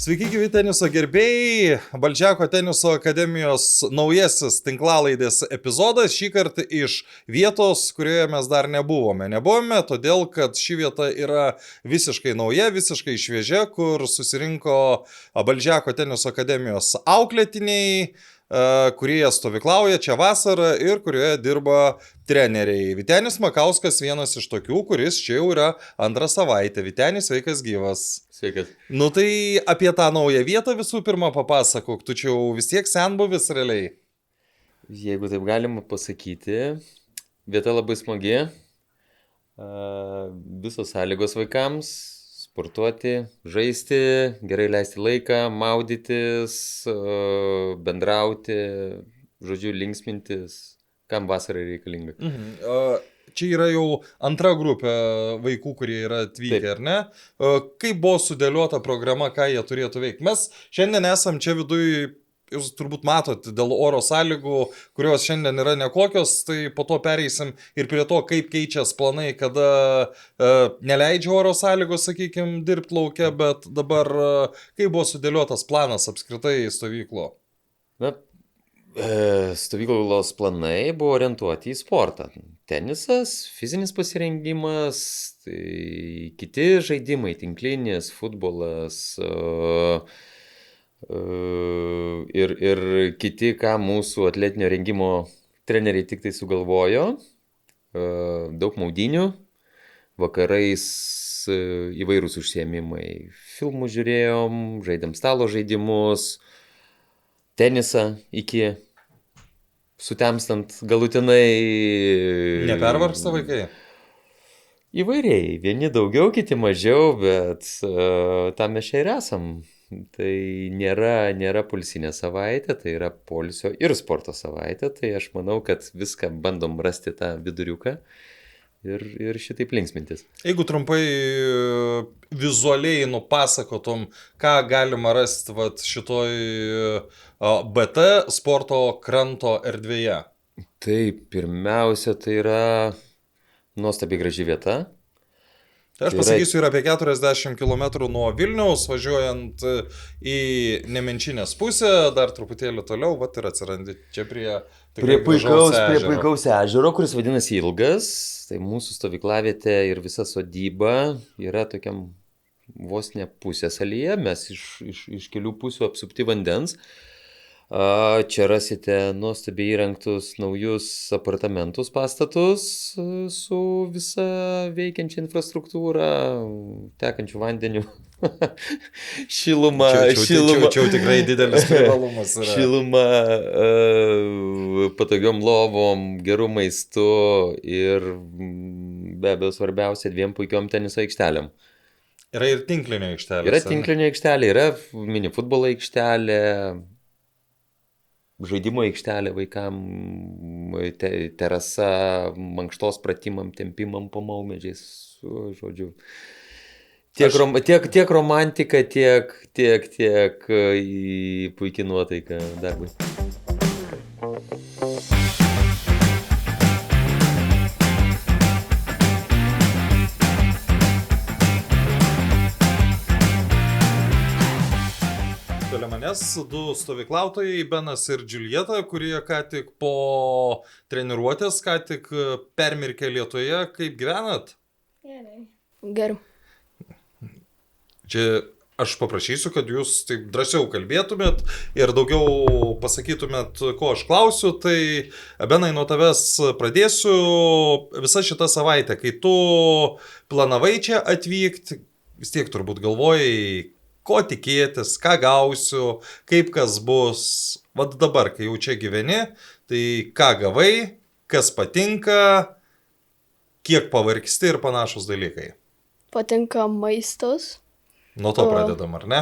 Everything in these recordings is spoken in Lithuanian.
Sveiki, gyvi teniso gerbėjai. Balžeko teniso akademijos naujasis tinklalaidės epizodas šį kartą iš vietos, kurioje mes dar nebuvome. Nebuvome, todėl kad ši vieta yra visiškai nauja, visiškai šviežia, kur susirinko Balžeko teniso akademijos auklėtiniai, kurie stovyklauja čia vasarą ir kurioje dirba treneriai. Vytenis Makauskas vienas iš tokių, kuris čia jau yra antrą savaitę. Vytenis, sveikas gyvas. Sveikas. Nu tai apie tą naują vietą visų pirma papasakok, tu čia jau vis tiek senbuvis realiai. Jeigu taip galima pasakyti, vieta labai smagi, visos sąlygos vaikams sportuoti, žaisti, gerai leisti laiką, maudytis, bendrauti, žodžiu, linksmintis, kam vasarai reikalinga. Čia yra jau antra grupė vaikų, kurie yra atvykę, taip, ar ne? Kaip buvo sudėliota programa, ką jie turėtų veikti? Mes šiandien esam čia viduj, jūs turbūt matot, dėl oro sąlygų, kurios šiandien yra nekokios, tai po to pereisim ir prie to, kaip keičias planai, kada neleidžia oro sąlygos, sakykime, dirbti laukia, bet dabar kaip buvo sudėliotas planas apskritai stovyklo? Na, stovyklos planai buvo orientuoti į sportą. Tenisas, fizinis pasirengimas, tai kiti žaidimai, tinklinis, futbolas ir kiti, ką mūsų atletinio rengimo treneriai tik tai sugalvojo. Daug maudynių, vakarais įvairūs užsiėmimai. Filmų žiūrėjom, žaidėm stalo žaidimus, tenisą iki sutemstant galutinai. Nepervargsta vaikai? Įvairiai, vieni daugiau, kiti mažiau, bet tam mes čia ir esam. Tai nėra poilsinė savaitė, tai yra poilsio ir sporto savaitė, tai aš manau, kad viską bandom rasti tą viduriuką ir šitaip linksmintis. Jeigu trumpai vizualiai nupasakotum, ką galima rasti šitoj BT sporto kranto erdvėje? Tai pirmiausia, tai yra nuostabiai graži vieta. Aš pasakysiu, yra apie 40 km nuo Vilniaus, važiuojant į Nemenčinės pusę, dar truputėlį toliau, vat ir atsirandi čia prie puikaus ežero, kuris vadinasi Ilgas. Tai mūsų stovyklavietė ir visa sodyba yra tokiam vos ne pusėsalyje, mes iš kelių pusių apsupti vandens. Čia rasite nuostabiai įrengtus naujus apartamentus, pastatus su visa veikiančia infrastruktūra, tekančių vandeniu, šiluma. Čia tikrai didelis privalumas yra. Šiluma, patogiom lovom, gerų maistu ir be abejo svarbiausia 2 puikiom teniso aikštelėm. Yra ir tinklinio aikštelė. Yra tinklinio aikštelė, yra mini futbolo aikštelė. Žaidimo aikštelė vaikam, terasa, mankštos pratimam, tempimam po maumedžiais, žodžiu. Tiek romantika, tiek puikiai nuotaika darbui. Manęs 2 stovyklautojai, Benas ir Džiuljeta, kurie ką tik po treniruotės, ką tik permirkė lietuje. Kaip gyvenat? Gerai. Čia aš paprašysiu, kad jūs taip drąsiau kalbėtumėt ir daugiau pasakytumėt, ko aš klausiu. Tai, Benai, nuo tavęs pradėsiu. Visa šita savaitė, kai tu planavai čia atvykti, vis tiek turbūt galvojai, ko tikėtis, ką gausiu, kaip kas bus. Vat dabar, kai jau čia gyveni, tai ką gavai, kas patinka, kiek pavargsti ir panašus dalykai. Patinka maistas. Nuo to pradedam, ar ne?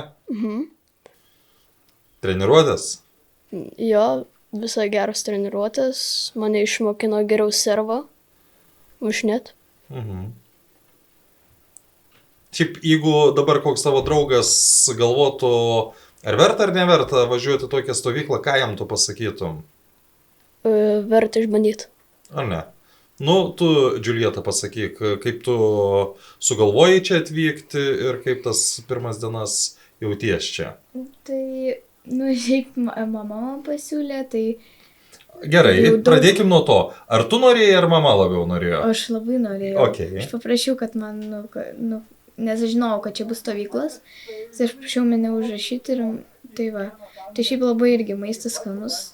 Treniruotės? Jo, visai geros treniruotės. Mane išmokino geriau servą. Mušinėt. Šiaip, jeigu dabar koks tavo draugas galvotų, ar verta ar neverta važiuoti tokią stovyklą, ką jam tu pasakytum? Verta išbandyti. Ar ne? Nu, tu, Džiuljeta, pasakyk, kaip tu sugalvojai čia atvykti ir kaip tas pirmas dienas jauties čia? Tai, šiaip mama man pasiūlė, tai Gerai, Jau daug- pradėkim nuo to. Ar tu norėjai, ar mama labiau norėjo? aš labai norėjau. Okay. Aš paprašiau, kad man, nes aš žinojau, kad čia bus stovyklos, tai aš prašiau mane užrašyti ir tai va. Tai šiaip labai irgi maistas skanus.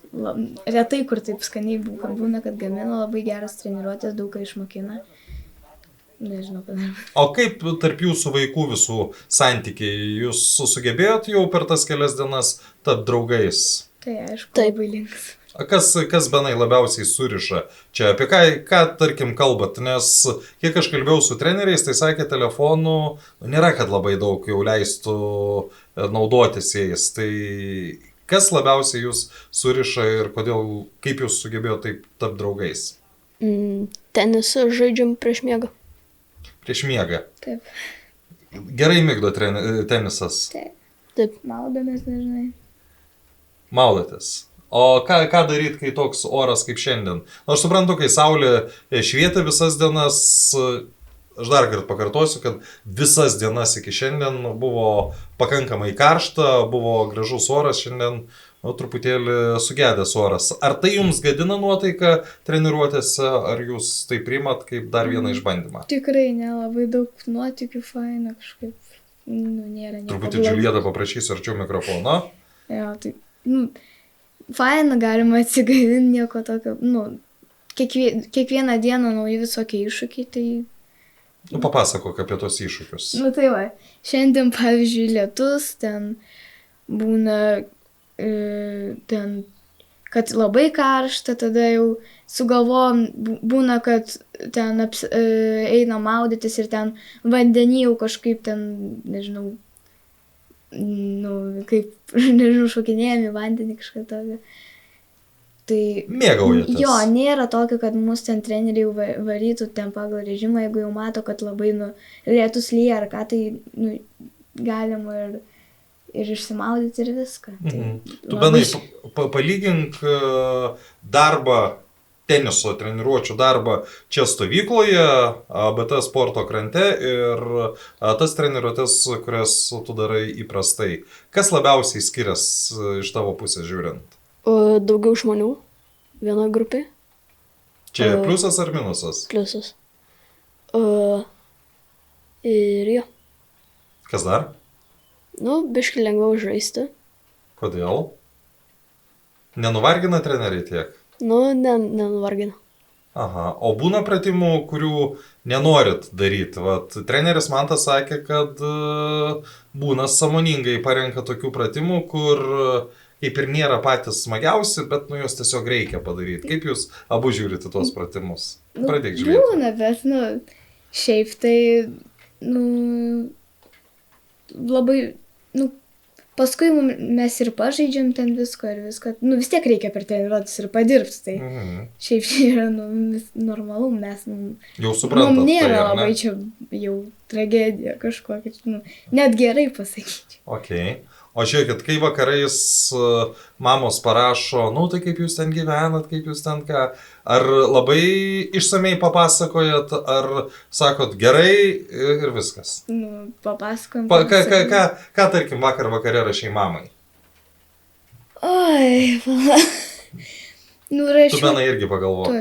Retai, kur taip skaniai būna, kad gamina, labai geras treniruotės, daug ką išmokina. Nežinau, ką. O kaip tarp jūsų vaikų visų santykiai? Jūs sugebėjot jau per tas kelias dienas tapti draugais? Tai aišku, Taip. labai links. A kas benai labiausiai suriša? Čia apie ką tarkim, kalbat? Nes kiek aš kalbėjau su treneriais, tai sakė, telefonų nėra, kad labai daug jau leistų naudotis jais. Tai kas labiausiai jūs suriša ir kodėl, kaip jūs sugebėjote taip tapti draugais? Tenisą žaidžiam prieš miegą. Prieš miegą. Taip. Gerai migdo tenisas. Taip. Maudomės, nežinai. Maudotės. O ką daryti, kai toks oras kaip šiandien? Aš suprantu, kai saulė švietė visas dienas, aš dar kartą pakartosiu, kad visas dienas iki šiandien buvo pakankamai karšta, buvo gražus oras, šiandien truputėlį sugedęs oras. Ar tai jums gadina nuotaiką treniruotėse, ar jūs tai priimat kaip dar vieną išbandymą? Tikrai nelabai daug nuotykių, faina kažkaip. Nėra nieko. Truputį Džiulietą paprašysiu arčiau mikrofono. Jo, tai, faina, galima atsigaivinti, nieko tokio, kiekvieną dieną nauji visokie iššūkiai, tai... Papasakok apie tos iššūkius. Tai va, šiandien, pavyzdžiui, lietus, ten būna, kad labai karšta, tada jau sugalvom, būna, kad ten eina maudytis ir ten vandenį jau kažkaip ten, nežinau, kaip, nežinau, šokinėjami vandenį kažką tokio. Tai... Mėgaujatės. Jo, nėra tokio, kad mus ten treneriai varytų ten pagal režimą, jeigu jau mato, kad labai, lietus lyja ar ką, tai, galima ir išsimaudyti ir viską. Tai Tu benai, palygink darbą, teniso treniruočių darbą čia stovykloje, BT sporto krante ir tas treniruotės, kurias tu darai įprastai. Kas labiausiai skiriasi iš tavo pusės žiūrint? Daugiau žmonių. Viena grupė. Čia pliusas ar minusas? Pliusas. Ir jo. Kas dar? Biškai lengviau žaisti. Kodėl? Nenuvargina treneriai tiek? Nenuvargina. Aha, o būna pratimų, kurių nenorit daryti. Vat, treneris Mantas sakė, kad būna sąmoningai parenka tokių pratimų, kur kaip ir nėra patys smagiausi, bet juos tiesiog reikia padaryti. Kaip jūs abu žiūrite tuos pratimus? Pradėk žiūrėti. Būna, bet, šiaip tai, labai, paskui mes ir pažaidžiam ten visko ir viską. Vis tiek reikia per treniruotis ir padirbti. Tai šiaip čia yra normalu, mes... Jau suprantat. Nėra tai, labai čia jau tragedija kažkokia. Net gerai pasakyčiau. Okay. O žiūrėkit, kai vakarais mamos parašo, tai kaip jūs ten gyvenat, kaip jūs ten ką, ar labai išsamei papasakojat, ar sakot gerai ir viskas? Papasakojam. Ką tarkim vakar vakare rašai mamai? Oi, rašiau. Tu benai irgi pagalvo.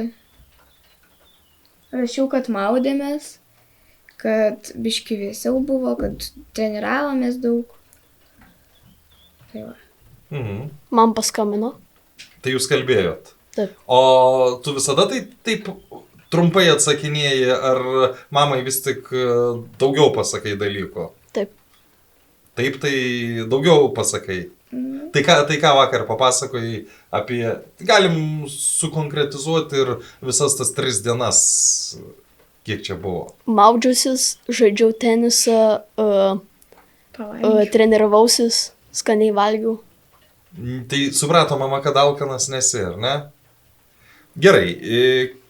Rašiau, kad maudėmės, kad biški vėsiau buvo, kad treniravomės daug. Man paskambino. Tai jūs kalbėjot? Taip. O tu visada taip trumpai atsakinėjai, ar mamai vis tik daugiau pasakai dalyko? Taip. Taip, tai daugiau pasakai. Tai ką vakar papasakojai apie... Galim sukonkretizuoti ir visas tas 3 dienas, kiek čia buvo. Maudžiausis, žaidžiau tenisą, treniravausis. Skaniai valgiau. Tai suprato mama, kad alkanas nesi, ar ne? Gerai,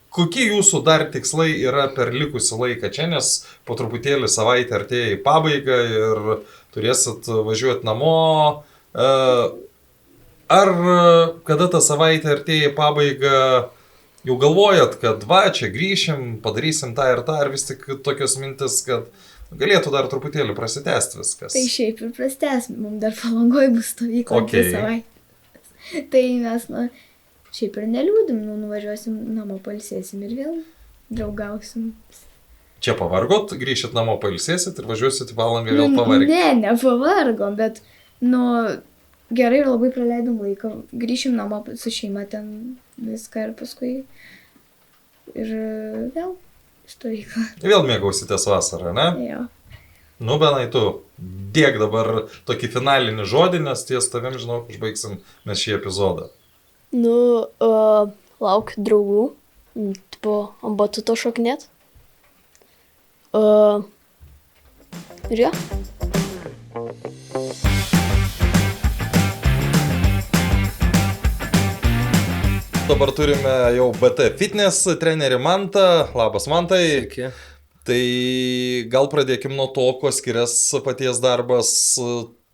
kokie jūsų dar tikslai yra per likusį laiką čia, nes po truputėlį savaitę artėja į pabaigą ir turėsit važiuoti namo. Ar kada ta savaitė artėja į pabaigą, jau galvojat, kad čia grįšim, padarysim tą ir tą, ar vis tik tokios mintis, kad galėtų dar truputėlį prasitęsti viskas. Tai šiaip ir prastės, mums dar Palangoj bus stovykla Okay. 2 savaitės. Tai mes, šiaip ir neliūdim, nuvažiuosim namo, pailsėsim ir vėl draugausim. Čia pavargot, grįšit namo, pailsėsit ir važiuosit į Palangą vėl pavargti. Nepavargom, bet, gerai ir labai praleidom laiką. Grįšim namo su šeima ten viską ir paskui ir vėl stovykla. Vėl mėgausitės vasarą, ne? Jo. Benai, tu dėk dabar tokį finalinį žodį, nes ties tavim, žinau, užbaigsim mes šį epizodą. Lauk draugų, ant batuto šoknėt. Ir jo. Dabar turime jau BT Fitness trenerį Mantą. Labas, Mantai. Sveiki. Tai gal pradėkim nuo to, kuo skiriasi paties darbas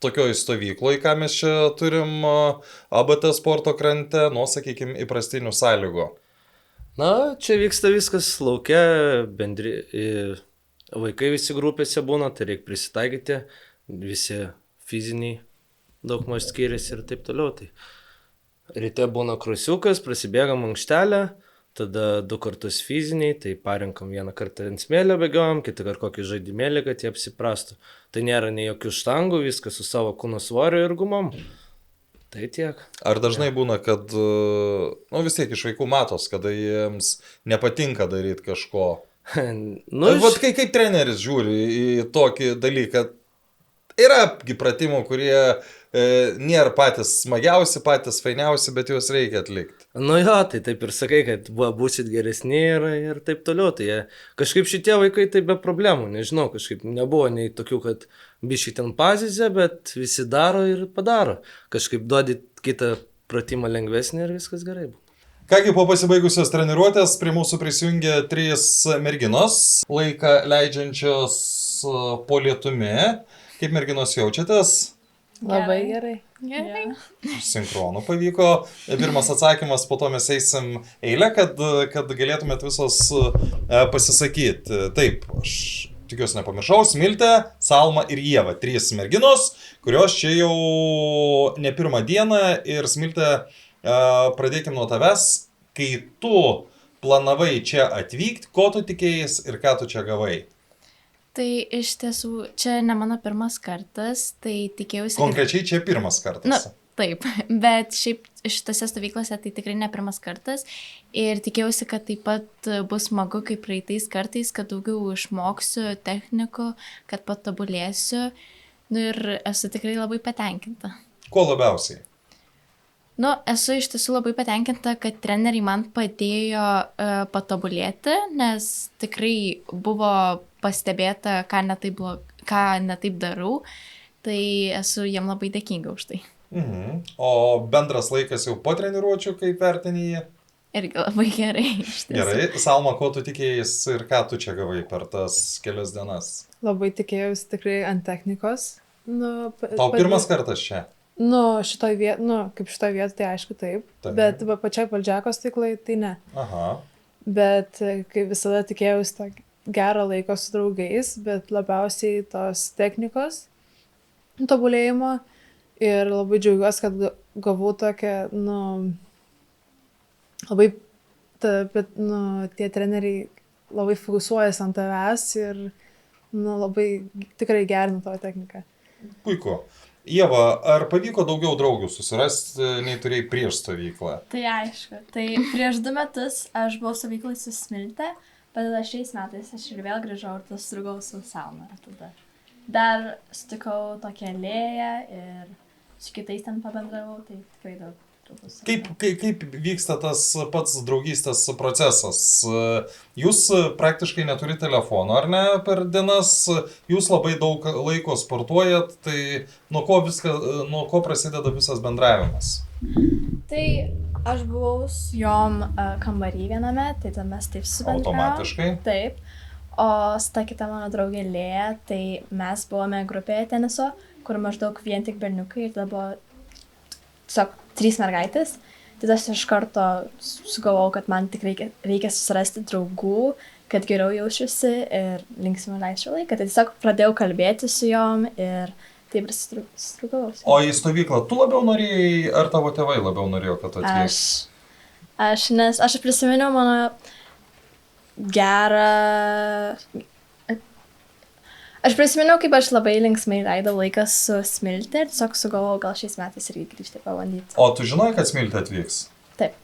tokioj stovykloje, ką mes čia turim ABT sporto krante, nuo, sakykime, įprastinių sąlygų. Čia vyksta viskas laukia, vaikai visi grupėse būna, tai reikia prisitaikyti, visi fiziniai daugmaž skiriasi ir taip toliau. Tai ryte būna krosiukas, prasibėgam ankštelę, tada 2 kartus fiziniai, tai parinkam 1 kartą ant smėlio bėgiojam, kitą kartą kokį žaidimėlį, kad jie apsiprastų. Tai nėra nei jokių štangų, viskas su savo kūno svoriu ir gumom. Tai tiek. Ar dažnai būna, kad, vis tiek iš vaikų matos, kada jiems nepatinka daryti kažko? Vat kaip treneris žiūri į tokį dalyką? Yra pratimų, kurie nėra patys smagiausi, patys fainiausi, bet juos reikia atlikti. Tai taip ir sakai, kad būsit geresni ir taip toliau. Tai kažkaip šitie vaikai tai be problemų, nežinau, kažkaip nebuvo nei tokių, kad biškai ten pazizė, bet visi daro ir padaro. Kažkaip duodi kitą pratimą lengvesnį ir viskas gerai buvo. Kągi, po pasibaigusios treniruotės prie mūsų prisijungė 3 merginos, laiką leidžiančios po lietumi. Kaip merginos jaučiatės? Labai gerai. Gerai. Sinchronų pavyko. Pirmas atsakymas, po to mes eisim eilę, kad galėtumėt visos pasisakyti. Taip, aš tikiuosi nepamiršau, Smiltė, Salma ir Ieva. 3 merginos, kurios čia jau ne pirmą dieną. Ir Smiltė, pradėkim nuo tavęs. Kai tu planavai čia atvykti, ko tu tikėjais ir ką tu čia gavai? Tai iš tiesų, čia ne mano pirmas kartas, tai tikėjausi... Konkrečiai čia pirmas kartas. Taip, bet šiaip šitose stovyklose tai tikrai ne pirmas kartas ir tikėjausi, kad taip pat bus smagu kaip praeitais kartais, kad daugiau išmoksiu technikų, kad patobulėsiu ir esu tikrai labai patenkinta. Ko labiausiai? Esu iš tiesų labai patenkinta, kad treneriai man padėjo patobulėti, nes tikrai buvo pastebėta, ką netaip darau, tai esu jiem labai dėkinga už tai. O bendras laikas jau po treniruočių, kaip vertini jį? Irgi labai gerai, iš tiesų. Gerai, Salma, ko tu tikėjais ir ką tu čia gavai per tas kelias dienas? Labai tikėjausi tikrai ant technikos. Tau pirmas kartas čia? Šitoj vietoj, tai aišku taip. Bet pačiai Valdžiako stovyklai tai ne. Aha. Bet kaip visada tikėjausi to gero laiko su draugais, bet labiausiai tos technikos tobulėjimo. Ir labai džiaugiuosi, kad gavau tokią, labai, tie treneriai labai fokusuojasi ant tavęs ir, labai tikrai gerina tavo techniką. Puiku. Ieva, ar pavyko daugiau draugių susirasti, nei turėjai prieš stovyklą? Tai aišku. Tai prieš 2 metus aš buvau stovyklai su Smiltė, bet tada šiais metais aš ir vėl grįžau ir tas draugau su Salma. Tada dar sutikau tokią Lėją ir su kitais ten pabendravau, tai tikrai daug. Kaip vyksta tas pats draugystės procesas? Jūs praktiškai neturite telefono, ar ne, per dienas? Jūs labai daug laiko sportuojat, tai nuo ko prasideda visas bendravimas? Tai aš buvau su jom kambarį viename, tai tada mes taip subendravom. Automatiškai? Taip. O su ta kita mano draugė Lėja, tai mes buvome grupėje teniso, kur maždaug vien tik berniukai ir tada buvo tiesiog 3 mergaitės. Tai aš iš karto sugalvojau, kad man tik reikia susirasti draugų kad geriau jaučiuosi ir linksmiau leisčiau laiką. Tai tiesiog pradėjau kalbėti su jom ir taip ir susidraugavau. O į stovyklą tu labiau norėjai, ar tavo tėvai labiau norėjo, kad tu atvyktum? Nes aš prisiminiau mano gerą... Aš prisiminiau, kaip aš labai linksmai leidau laiką su Smilte ir tiesiog sugalvojau gal šiais metais irgi grįžti pabandyti. O tu žinai, kad Smilte atvyks? Taip.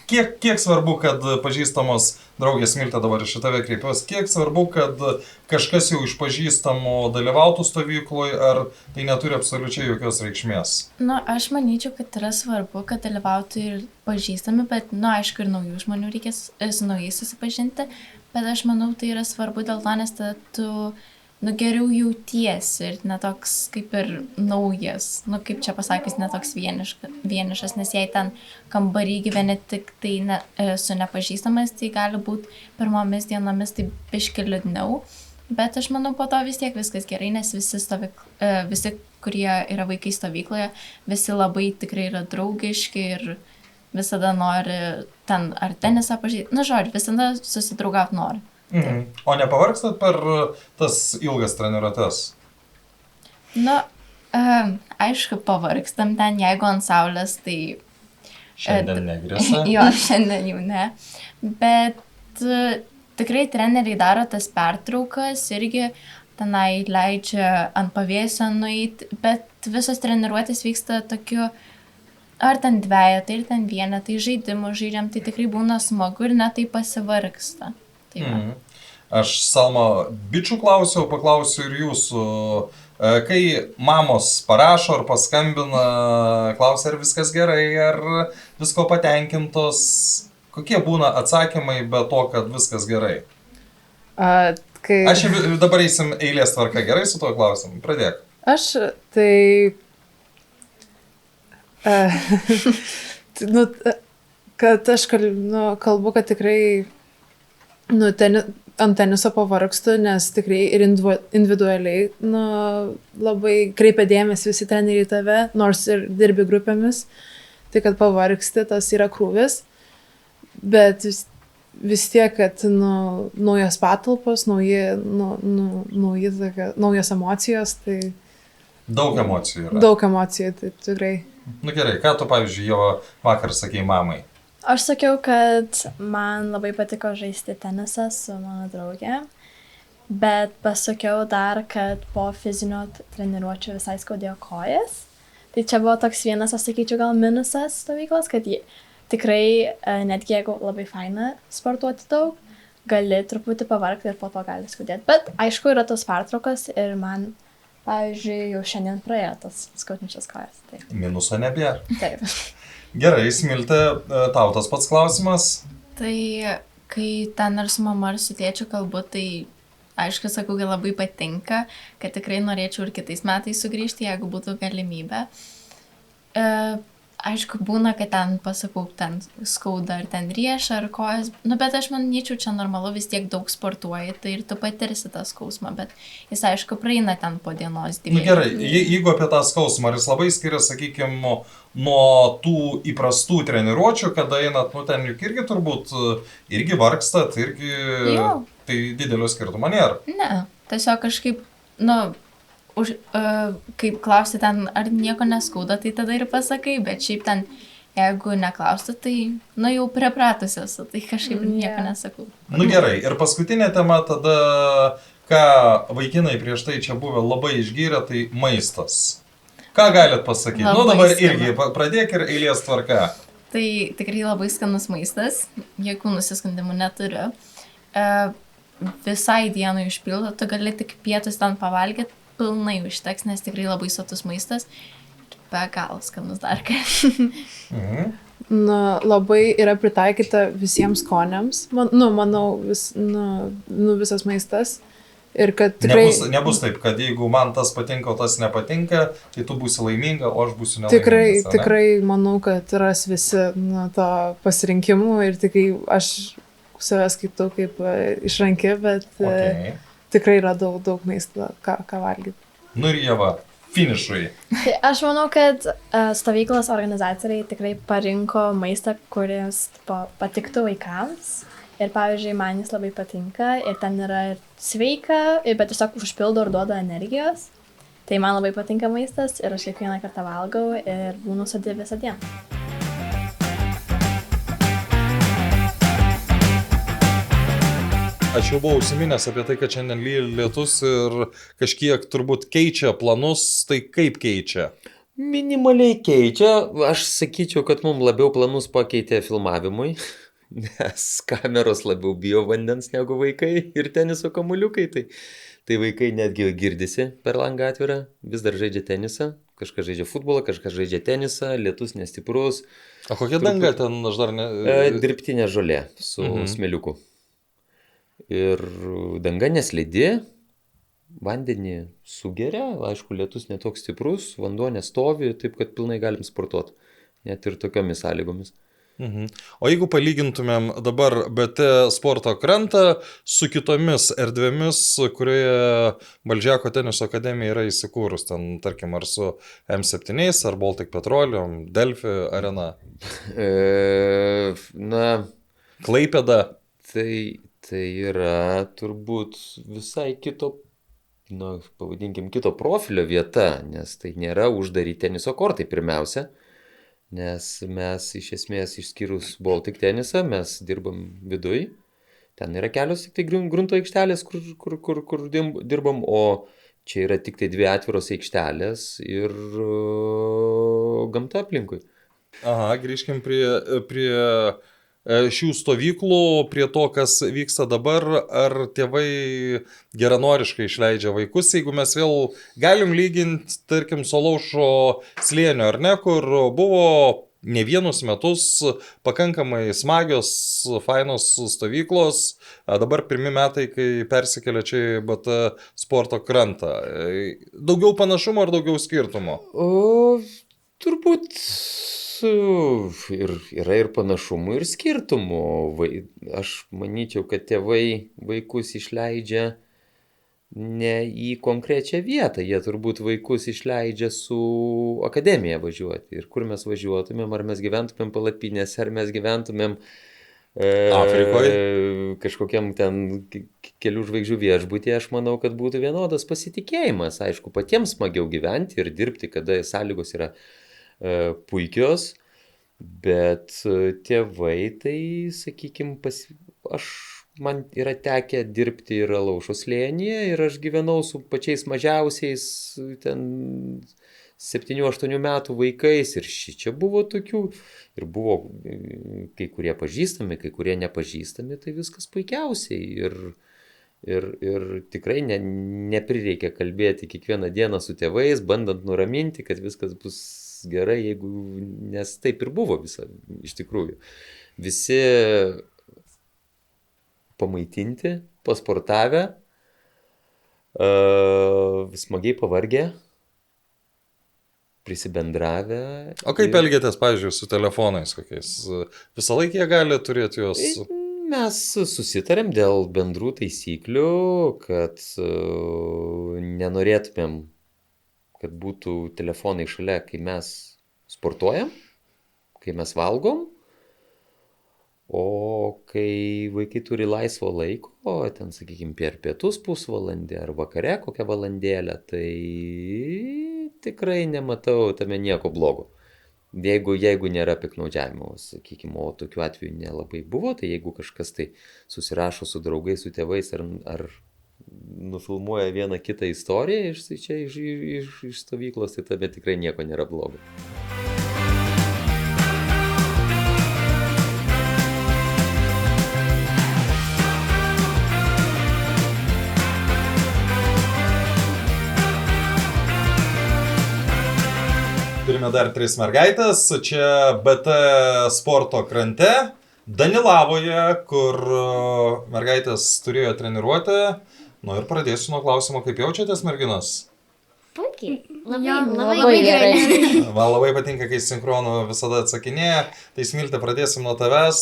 Kiek svarbu, kad pažįstamos draugės Smilte, dabar iš tave kreipiuosi, kiek svarbu, kad kažkas jau iš pažįstamų dalyvautų stovykloje, ar tai neturi absoliučiai jokios reikšmės? Aš manyčiau, kad yra svarbu, kad dalyvautų ir pažįstami, bet, aišku, ir naujų žmonių reikės su naujais susipažinti, bet aš manau, tai yra svarbu dėl to, nes tada tu geriau jautiesi ir netoks kaip ir naujas, kaip čia pasakys, netoks vienišas, nes jei ten kambarį gyveni tik tai su nepažįstamais, tai gali būti pirmomis dienomis tai biški liūdniau, bet aš manau, po to vis tiek viskas gerai, nes visi, kurie yra vaikai stovykloje, visi labai tikrai yra draugiški ir visada nori ten ar tenisą pažįsti, žodžiu, visada susidraugauti nori. O nepavargstat per tas ilgas treniruotes? Aišku, pavargstam ten, jeigu ant saulės, tai... Šiandien negrėsia? Jo, šiandien jau ne. Bet tikrai treneriai daro tas pertraukas, irgi tenai leidžia ant pavėsio nueiti, bet visos treniruotės vyksta tokiu, ar ten dvejetai, ir ten vienetai, žaidimų žaidžiam, tai tikrai būna smagu ir net tai pasivargsta. Aš Salma bičių paklausiu ir jūsų, kai mamos parašo ar paskambina, klausia, ar viskas gerai, ar visko patenkintos, kokie būna atsakymai be to, kad viskas gerai? Aš dabar eisim eilės tvarka, gerai su tuo klausimu, pradėk. Aš tai... kad aš kalbu, kad tikrai ant teniso pavargstu, nes tikrai ir individualiai labai kreipia dėmesį visi treneriai tave, nors ir dirbi grupėmis, tai kad pavargsti, tas yra krūvis, bet vis tiek, kad naujos patalpos, naujos emocijos, tai... Daug emocijų yra. Daug emocijų, tai tikrai. Gerai, ką tu, pavyzdžiui, jau vakar sakei mamai? Aš sakiau, kad man labai patiko žaisti tenisą su mano draugė, bet pasakiau dar, kad po fizinio treniruočio visai skaudėjo kojas. Tai čia buvo toks vienas, aš sakyčiau, gal minusas stovyklos, kad tikrai, netgi jeigu labai faina sportuoti daug, gali truputį pavargti ir po to gali skaudėti. Bet aišku, yra tos pertraukos ir man, pavyzdžiui, jau šiandien praėjo tas skaudinčias kojas. Tai. Minuso nebėra. Taip. Gerai, Smilte, tau tas pats klausimas? Tai kai ten ar su mama ar su tėčiu kalbu, tai aišku, sakau, kad labai patinka, kad tikrai norėčiau ir kitais metais sugrįžti, jeigu būtų galimybė. Aišku, būna, kad ten pasakau, ten skauda ar ten rieša ar kojas, bet aš manyčiau, čia normalu, vis tiek daug sportuoji, tai ir tu patirsi tą skausmą, bet jis, aišku, praeina ten po dienos dviejų. Gerai, jeigu apie tą skausmą, ar jis labai skiriasi, sakykime, nuo tų įprastų treniruočių, kada einat, ten juk irgi turbūt, irgi vargstat, irgi, tai didelio skirtumo nėra. Ne, tiesiog kažkaip, kaip klausti ten, ar nieko neskauda, tai tada ir pasakai, bet šiaip ten, jeigu neklausti, tai, jau pripratusios, tai kažkaip nieko nesakau. Gerai, ir paskutinė tema tada, ką vaikinai prieš tai čia buvę labai išgyrė, tai maistas. Ką galit pasakyti? Dabar irgi pradėk ir eilės tvarka. Tai tikrai labai skanus maistas, jokių nusiskundimų neturiu. Visai dienai užpildo, tu gali tik pietus ten pavalgyti, pilnai užteks, nes tikrai labai sotus maistas. Be galo skanus dar ką. Labai yra pritaikyta visiems skoniams. Manau, visas maistas. Ir kad tikrai... Nebus taip, kad jeigu man tas patinka, o tas nepatinka, tai tu būsi laiminga, o aš būsiu nelaimingas. Tikrai manau, kad ras visi to pasirinkimų ir tikrai aš save skaitau kaip išranki, bet tikrai yra daug maisto, ką valgyti. Ir Ieva, finišui. Tai aš manau, kad stovyklos organizatoriai tikrai parinko maistą, kuris patiktų vaikams. Ir pavyzdžiui, man jis labai patinka ir ten yra ir sveika, bet tiesiog užpildo ir duoda energijos. Tai man labai patinka maistas ir aš kiekvieną kartą valgau ir būnu sodi visą dieną. Aš jau buvau užsiminęs apie tai, kad šiandien lyja lietus ir kažkiek turbūt keičia planus, tai kaip keičia? Minimaliai keičia. Aš sakyčiau, kad mums labiau planus pakeitė filmavimui, nes kameros labiau bijo vandens negu vaikai ir teniso kamuoliukai. Tai vaikai netgi girdisi per langą atvirą, vis dar žaidžia tenisą, kažkas žaidžia futbolą, kažkas žaidžia tenisą, lietus nestiprus. O kokia danga ten, aš dar ne... Dirbtinė žolė su smėliuku. Ir danga neslidi, vandenį sugeria, aišku, lietus netoks stiprus, vanduo nestovi, taip kad pilnai galim sportuoti, net ir tokiomis sąlygomis. O jeigu palygintumėm dabar BT sporto krantą su kitomis erdvėmis, kurioje Balžeko teniso akademija yra įsikūrus, ten, tarkim, ar su M7, ar Baltic Petroleum, Delfi arena? Klaipėda? Tai yra turbūt visai kito, pavadinkim, kito profilio vieta, nes tai nėra uždari teniso kortai pirmiausia, nes mes iš esmės išskyrus Baltic tenisą, mes dirbam viduj, ten yra kelios tik tai grunto aikštelės, kur dirbam, o čia yra tik tai 2 atviros aikštelės ir gamta aplinkui. Aha, grįžkim prie šių stovyklų, prie to, kas vyksta dabar, ar tėvai geranoriškai išleidžia vaikus, jeigu mes vėl galim lyginti, tarkim, Solaušo slėnio, ar ne, kur buvo ne vienus metus pakankamai smagios, fainos stovyklos, dabar 1 metai, kai persikėlė čia į BT sporto krantą. Daugiau panašumo ar daugiau skirtumo? Turbūt yra ir panašumų, ir skirtumų. Aš manyčiau, kad tėvai vaikus išleidžia ne į konkrečią vietą, jie turbūt vaikus išleidžia su akademija važiuoti. Ir kur mes važiuotumėm, ar mes gyventumėm palapinėse, ar mes gyventumėm Afrikoje, kažkokiam ten kelių žvaigždžių viešbutyje, aš manau, kad būtų vienodas pasitikėjimas. Aišku, patiems smagiau gyventi ir dirbti, kada sąlygos yra puikios, bet tėvai, tai, sakykime, man yra tekę dirbti ir Alaušo slėnyje ir aš gyvenau su pačiais mažiausiais ten 7-8 metų vaikais ir čia buvo tokių, ir buvo kai kurie pažįstami, kai kurie nepažįstami, tai viskas puikiausiai ir tikrai neprireikia kalbėti kiekvieną dieną su tėvais, bandant nuraminti, kad viskas bus gerai, nes taip ir buvo iš tikrųjų. Visi pamaitinti, pasportavę, smagiai pavargę, prisibendravę. O kaip elgėtės, pavyzdžiui, su telefonais kokiais? Visą laiką jie gali turėti juos? Mes susitarėm dėl bendrų taisyklių, kad nenorėtumėm, kad būtų telefonai šalia, kai mes sportuojam, kai mes valgom, o kai vaikai turi laisvo laiko, ten, sakykime, per pietus pusvalandį ar vakare kokią valandėlę, tai tikrai nematau tame nieko blogo. Jeigu nėra piktnaudžiavimo, sakykime, o tokių atvejų nelabai buvo, tai jeigu kažkas tai susirašo su draugais, su tėvais ar nufilmuoja vieną kitą istoriją iš stovyklos, tai tame tikrai nieko nėra blogo. Turime dar 3 mergaitės, čia BT sporto krante, Danilavoje, kur mergaitės turėjo treniruotę. Nu ir pradėsiu nuo klausimo, kaip jaučiatės, merginos? Puikiai. Labai gerai. Man labai patinka, kai sinchronų visada atsakinėja. Tai Smilte, pradėsim nuo tavęs.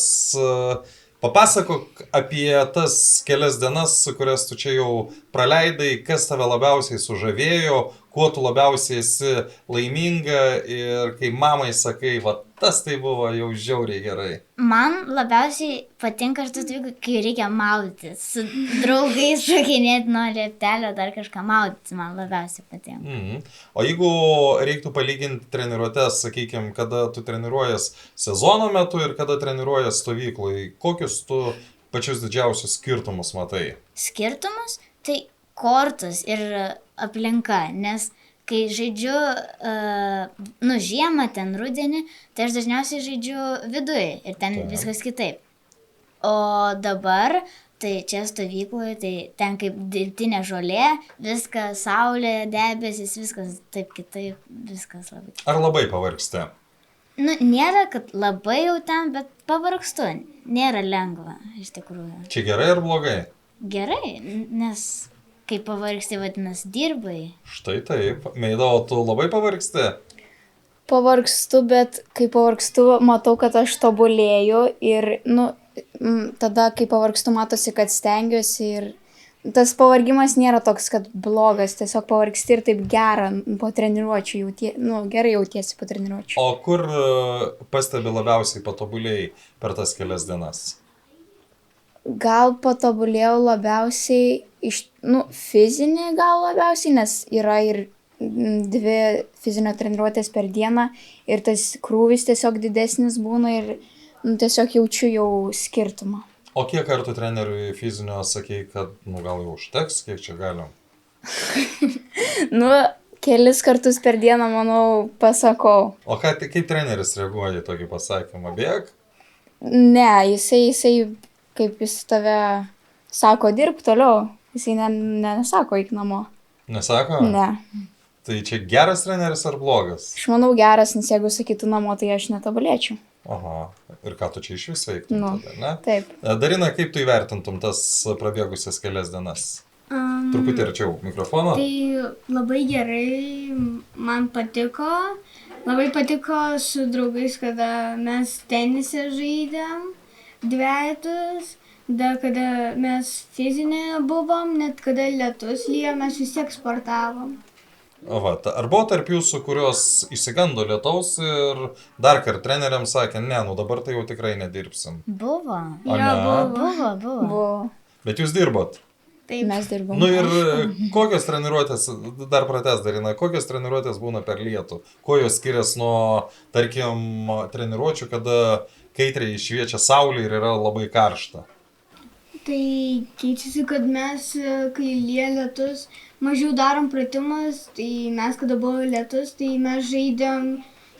Papasakok apie tas kelias dienas, kurias tu čia jau praleidai, kas tave labiausiai sužavėjo, kuo tu labiausiai esi laiminga ir kai mamai sakai, va tas tai buvo jau žiauriai gerai. Man labiausiai patinka šitas dalykas, kai reikia maudytis. Su draugais šokinėti nuo lieptelio, dar kažką maudytis man labiausiai patinka. O jeigu reiktų palyginti treniruotės, sakykime, kada tu treniruojas sezono metu ir kada treniruojas stovyklai, kokius tu pačius didžiausius skirtumus matai? Skirtumas tai kortos ir aplinka, nes kai žaidžiu, žiemą ten rudenį, tai aš dažniausiai žaidžiu viduje ir ten viskas kitaip. O dabar, tai čia stovykloje, tai ten kaip dirbtinė žolė, viskas, saulė, debesis, viskas taip kitaip, viskas labai. Ar labai pavargsti? Nėra, kad labai jau ten, bet pavargstu. Nėra lengva, iš tikrųjų. Čia gerai ar blogai? Gerai, nes kai pavargsti, vadinasi, dirbai. Štai taip. Meida, o tu labai pavargsti? Pavargstu, bet kai pavargstu, matau, kad aš tobulėju ir, tada, kai pavargstu, matosi, kad stengiuosi ir tas pavargimas nėra toks, kad blogas, tiesiog pavargsti ir taip gera po treniruočių, gerai jautiesi po treniruočių. O kur pastebi labiausiai patobulėjai per tas kelias dienas? Gal patobulėjau labiausiai fizinį gal labiausiai, nes yra ir 2 fizinio treniruotės per dieną ir tas krūvis tiesiog didesnis būna ir tiesiog jaučiu jau skirtumą. O kiek kartų treneriui fizinio sakei, kad gal jau užteks, kiek čia galim? Kelis kartus per dieną, manau, pasakau. O kaip treneris reaguoja į tokį pasakymą? Bėg? Ne, jisai kaip jis tave sako, dirb toliau. Jisai nesako, eik namo. Nesako? Ne. Tai čia geras treneris ar blogas? Aš manau geras, nes jeigu sakytų namo, tai aš netobulėčiau. Aha. Ir ką tu čia iš vis veiktum tada, ne? Taip. Darina, kaip tu įvertintum tas prabėgusias kelias dienas? Truputį arčiau mikrofono. Tai labai gerai, man patiko. Labai patiko su draugais, kada mes tenisę žaidėm, dvejetus, kada mes fizinė buvom, net kada lietus lyja, mes vis tiek sportavom. Ar buvo tarp jūsų, kurios išsigando lietaus ir dar kart treneriams sakė, ne, dabar tai jau tikrai nedirbsim? Buvo. O ne? Buvo. Bet jūs dirbot? Taip. Mes dirbom. Ir kokios treniruotės, dar pratęs Darina, kokios treniruotės būna per lietų? Kuo jos skiriasi nuo, tarkim, treniruočių, kada kaitriai šviečia saulė ir yra labai karšta? Tai keičiasi, kad mes, kai lyja lietus, mažiau darom pratimus, tai mes, kada buvo lietus, tai mes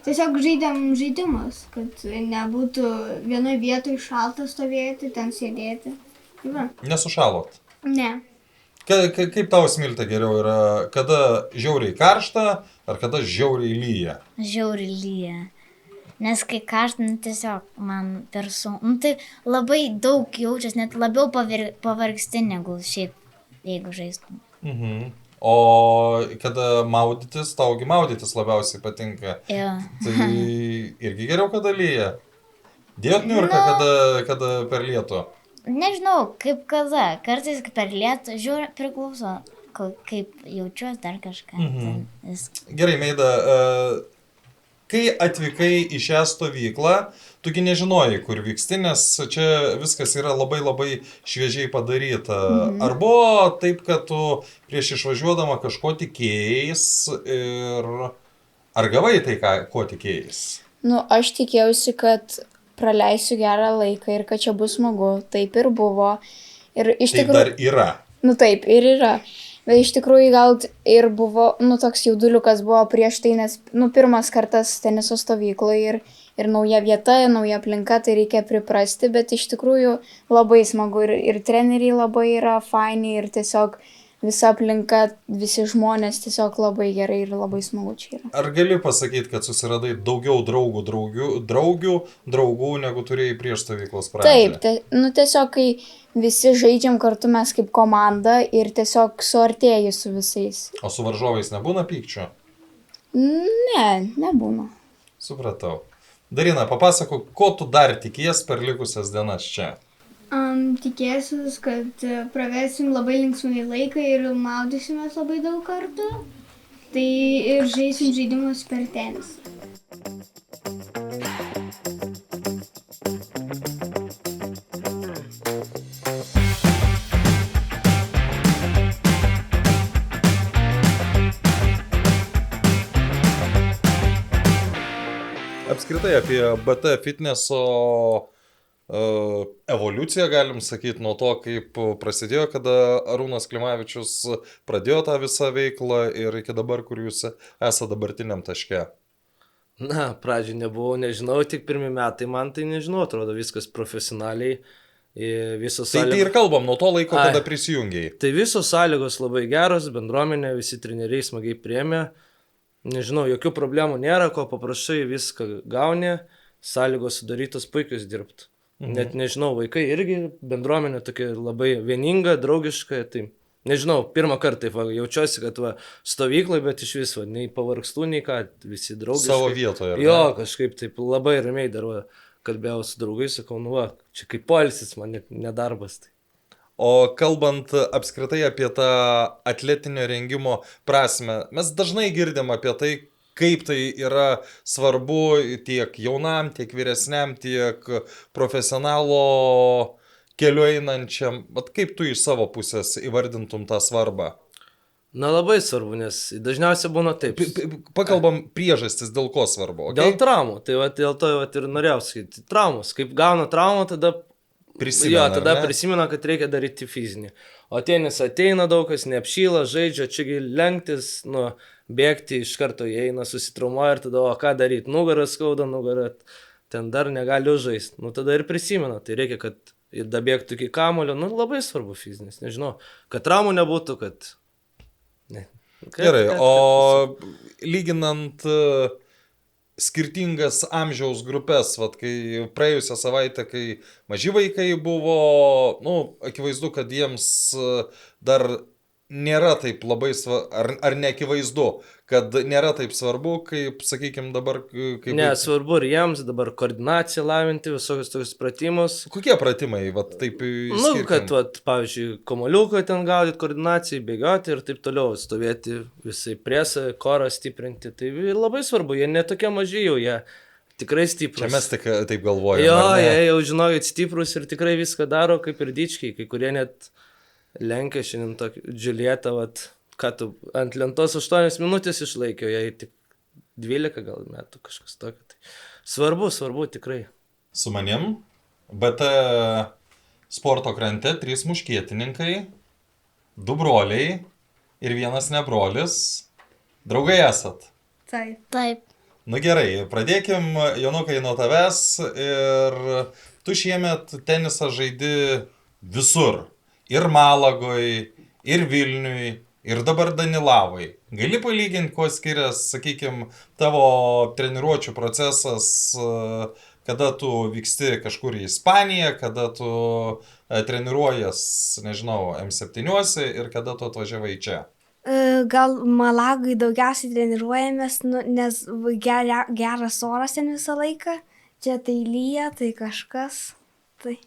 tiesiog žaidėm žaidimus, kad nebūtų vienoje vietoje šalta stovėti, ten sėdėti. Va. Nesušalot? Ne. Kaip tau, Smilte, geriau yra, kada žiauriai karšta, ar kada žiauriai lyja? Žiauriai lyja. Nes kai karšta, tiesiog man per sunku. Tai labai daug jaučiasi, net labiau pavargsti negu šiaip, jeigu žaistum. O kada maudytis, taugi maudytis labiausiai patinka. Jo. Tai irgi geriau, kada lyja. Dėjot niurką, kada per lietų? Nežinau, kaip kada. Kartais per lietų, žiūrė, priklauso, kaip jaučiuosi dar kažką. Gerai, Meida, kai atvykai į šią stovyklą, tugi nežinojai, kur vyksti, nes čia viskas yra labai labai šviežiai padaryta. Ar buvo taip, kad tu prieš išvažiuodama kažko tikėjais ir ar gavai tai, ko tikėjais? Aš tikėjausi, kad praleisiu gerą laiką ir kad čia bus smagu. Taip ir buvo. Ir iš tikrųjų... Tai dar yra. Taip, ir yra. Bet iš tikrųjų gal ir buvo, toks jauduliukas buvo prieš tai, nes, pirmas kartas teniso stovykloje ir nauja vieta, nauja aplinka, tai reikia priprasti, bet iš tikrųjų labai smagu ir treneriai labai yra faini ir tiesiog visa aplinka, visi žmonės tiesiog labai gerai ir labai smagu čia yra. Ar gali pasakyti, kad susiradai daugiau draugų, negu turėjai prieš stovyklos pradžią? Taip, tiesiog kai visi žaidžiam kartu mes kaip komanda ir tiesiog suartėji su visais. O su varžovais nebūna pykčio? Ne, nebūna. Supratau. Darina, papasakok, ko tu dar tikies per likusias dienas čia? Tikėsiu, kad pravesim labai linksmai laiką ir maudysimės labai daug kartų. Tai ir žaisim žaidimus per tenisą. Apskritai apie BT fitneso evoliuciją galim sakyti nuo to, kaip prasidėjo, kada Arūnas Klimavičius pradėjo tą visą veiklą ir iki dabar, kur jūs esate dabartiniam taške. Na, pradžioj nebuvau, nežinau, tik pirmi metai, man tai nežinau, atrodo viskas profesionaliai. Visos Tai ir kalbam nuo to laiko, Ai. kada prisijungiai. Tai visos sąlygos labai geros, bendruomenė, visi treneriai smagiai priėmė. Nežinau, jokių problemų nėra, ko paprašai viską gauni, sąlygos sudarytos puikios dirbti. Net nežinau, vaikai irgi bendruomenė tokia labai vieninga, draugiška. Tai nežinau, pirmą kartą taip jaučiuosi, kad stovyklai, bet iš viso, nei pavargstų, nei ką, visi draugiškai. Savo vietoje. Jo, kažkaip taip labai ramiai dar kalbėjau su draugais, sakau, čia kaip poilsis, man ne darbas. Tai. O kalbant apskritai apie tą atletinio rengimo prasme, mes dažnai girdim apie tai, kaip tai yra svarbu tiek jaunam, tiek vyresniam, tiek profesionalo keliu einančiam. Bet kaip tu iš savo pusės įvardintum tą svarbą? Na labai svarbu, nes dažniausiai būna taip. Pakalbam priežastis, dėl ko svarbu. Okay? Dėl traumų, tai dėl to ir norėjau sakyti. Traumos, kaip gauna traumą, tada prisimena, kad reikia daryti fizinį. O tenis ateina daug kas, neapšyla, žaidžia, čiagi lenktis, bėgti iš karto įeina, susitraumuoja ir tada, o ką daryti, nugarą skauda, ten dar negaliu žaisti. Tada ir prisimena, tai reikia, kad ir dabėgtų iki kamulio, labai svarbu fizinis, nežinau, kad traumų nebūtų, kad... Gerai, o lyginant skirtingas amžiaus grupės, kai praėjusią savaitę, kai maži vaikai buvo, akivaizdu, kad jiems dar nėra taip labai svarbu, ar neakivaizdu, kad nėra taip svarbu, kaip, sakykime, dabar... Svarbu ir jiems dabar koordinaciją lavinti, visokius tokius pratimus. Kokie pratimai, taip skirkim? Kad, pavyzdžiui, komoliuką ten gaudyti koordinacijai, bėgioti ir taip toliau, stovėti visai presą, korą stiprinti. Tai labai svarbu, jie netokie maži jau, jie tikrai stiprus. Čia mes taip galvojame. Jo, jie jau žinokit stiprus ir tikrai viską daro kaip ir dičkiai, kai kurie net lenkia šiandien tokį Džiulietą, ką tu ant lentos 8 minutės išlaikė, jai tik 12 gal metų kažkas tokio. Tai svarbu tikrai. Su manim BT sporto krante 3 muškietininkai, 2 broliai ir 1 nebrolis. Draugai esat? Taip. Taip. Gerai, pradėkim, Jonukai, nuo tavęs. Ir tu šiemet tenisą žaidi visur. Ir Malagoj, ir Vilniui, ir dabar Danilavoj. Gali palyginti, kuo skiriasi, sakykime, tavo treniruočių procesas, kada tu vyksti kažkur į Ispaniją, kada tu treniruojas, nežinau, M7 ir kada tu atvažiavai čia? Gal Malagoj daugiausiai treniruojamės, nes geras oras ten visą laiką. Čia tai lyja, tai kažkas. Tai.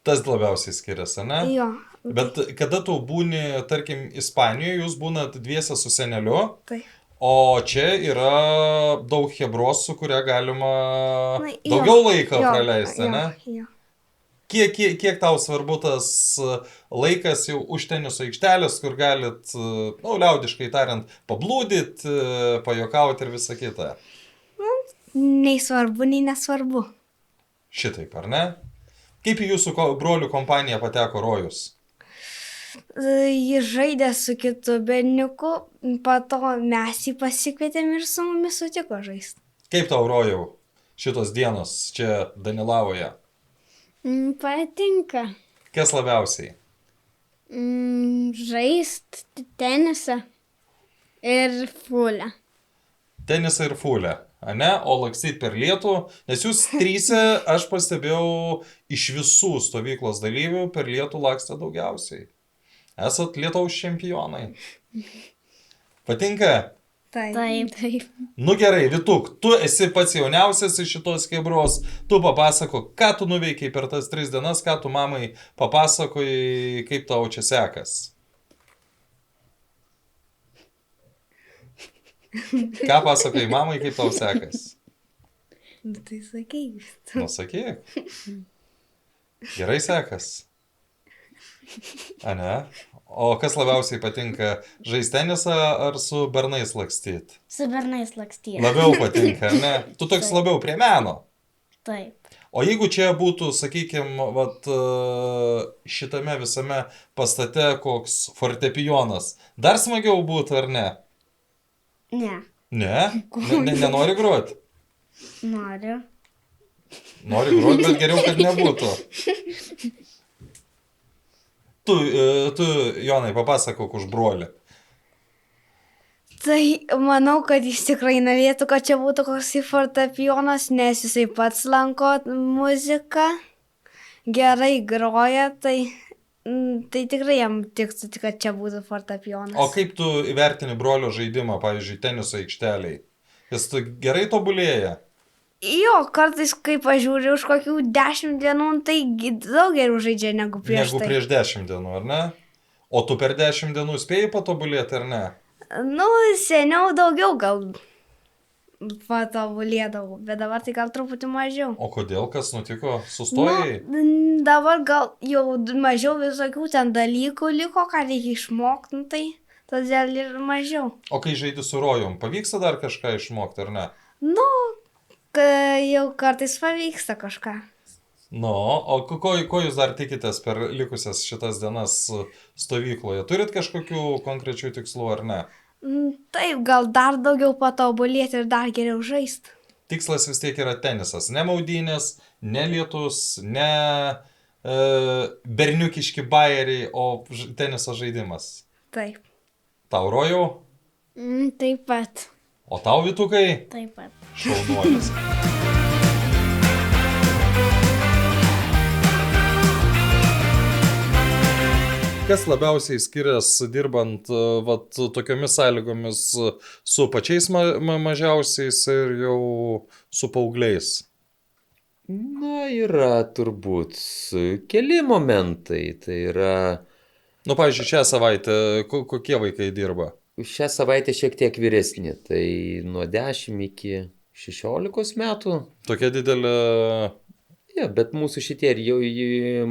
Tas labiausiai skiriasi, ne? Jo. Bet kada tu būni, tarkim, Ispanijoje, jūs būnat dviese su seneliu, Taip. O čia yra daug hebros, su kuria galima jo. Daugiau laiko praleisti, Jo. ne? Jo. Kiek tau svarbu tas laikas jau už teniso aikštelės, kur galit, liaudiškai tariant, pablūdit, pajokauti ir visą kitą? Nei svarbu, nei nesvarbu. Šitaip, ar ne? Kaip į jūsų brolių kompaniją pateko Rojus? Jis žaidė su kitu berniuku, po to mes jį pasikvietėm ir su mumis sutiko žaisti. Kaip tau, Rojau, šitos dienos čia Danilavoje? Patinka. Kas labiausiai? Žaist tenisą ir fulę. Tenisą ir fulę, ane? O lakstyt per lietų, nes jūs 3, aš pastebėjau, iš visų stovyklos dalyvių per lietų lakstė daugiausiai. Esat Lietuvos čempionai. Patinka? Taip. Gerai, Vituk, tu esi pats jauniausias iš šitos kebros, tu papasako, ką tu nuveikiai per tas 3 dienas, ką tu mamai papasakojai, kaip tau čia sekas. Ką pasakai mamai, kaip tau sekas? Nu, tai sakai. Nu, sakyk. Gerai sekas. A ne? O kas labiausiai patinka, žaisti tenisą ar su bernais lakstyti? Su bernais lakstyti. Labiau patinka, ar ne? Tu toks labiau prie meno. Taip. O jeigu čia būtų, sakykime, šitame visame pastate koks fortepijonas, dar smagiau būtų, ar ne? Ne. Ne? Nenori groti? Noriu. Nori groti, bet geriau, kad nebūtų. Tu Jonai, papasakok už brolį. Tai manau, kad jis tikrai norėtų, kad čia būtų koks fortepijonas, nes jisai pats lanko muziką, gerai groja, tai tikrai jam tiktų, kad čia būtų fortepijonas. O kaip tu įvertini brolio žaidimą, pavyzdžiui, teniso aikšteliai? Jis gerai tobulėja? Jo, kartais, kai pažiūriu už kokių 10 dienų, tai daug geriau žaidžia negu prieš Negu prieš 10 dienų, ar ne? O tu per 10 dienų spėjai patobulėti, ar ne? Nu, seniau daugiau gal patobulėdavau, bet dabar tai gal truputį mažiau. O kodėl, kas nutiko? Sustojai? Dabar gal jau mažiau visokių ten dalykų liko, ką reikia išmokti, nu, tai todėl ir mažiau. O kai žaidi su rojum, pavyksta dar kažką išmokti, ar ne? Nu, jau kartais pavyksta kažką. Nu, o ko jūs dar tikitės per likusias šitas dienas stovykloje? Turit kažkokių konkrečių tikslų, ar ne? Taip, gal dar daugiau patobulėti ir dar geriau žaisti. Tikslas vis tiek yra tenisas. Ne maudynės, ne lietus, ne berniukiški bajeriai, o teniso žaidimas. Taip. Tau rojau? Taip pat. O tau Vytukai? Taip pat. Šaunuolis. Kas labiausiai skiriasi dirbant tokiomis sąlygomis su pačiais mažiausiais ir jau su paaugliais? Na, yra turbūt keli momentai. Tai yra... Nu, pavyzdžiui, šią savaitę kokie vaikai dirba? Šią savaitę šiek tiek vyresni. Tai nuo 10 iki 16 metų. Tokia didelė... Ja, bet mūsų šitie ir jau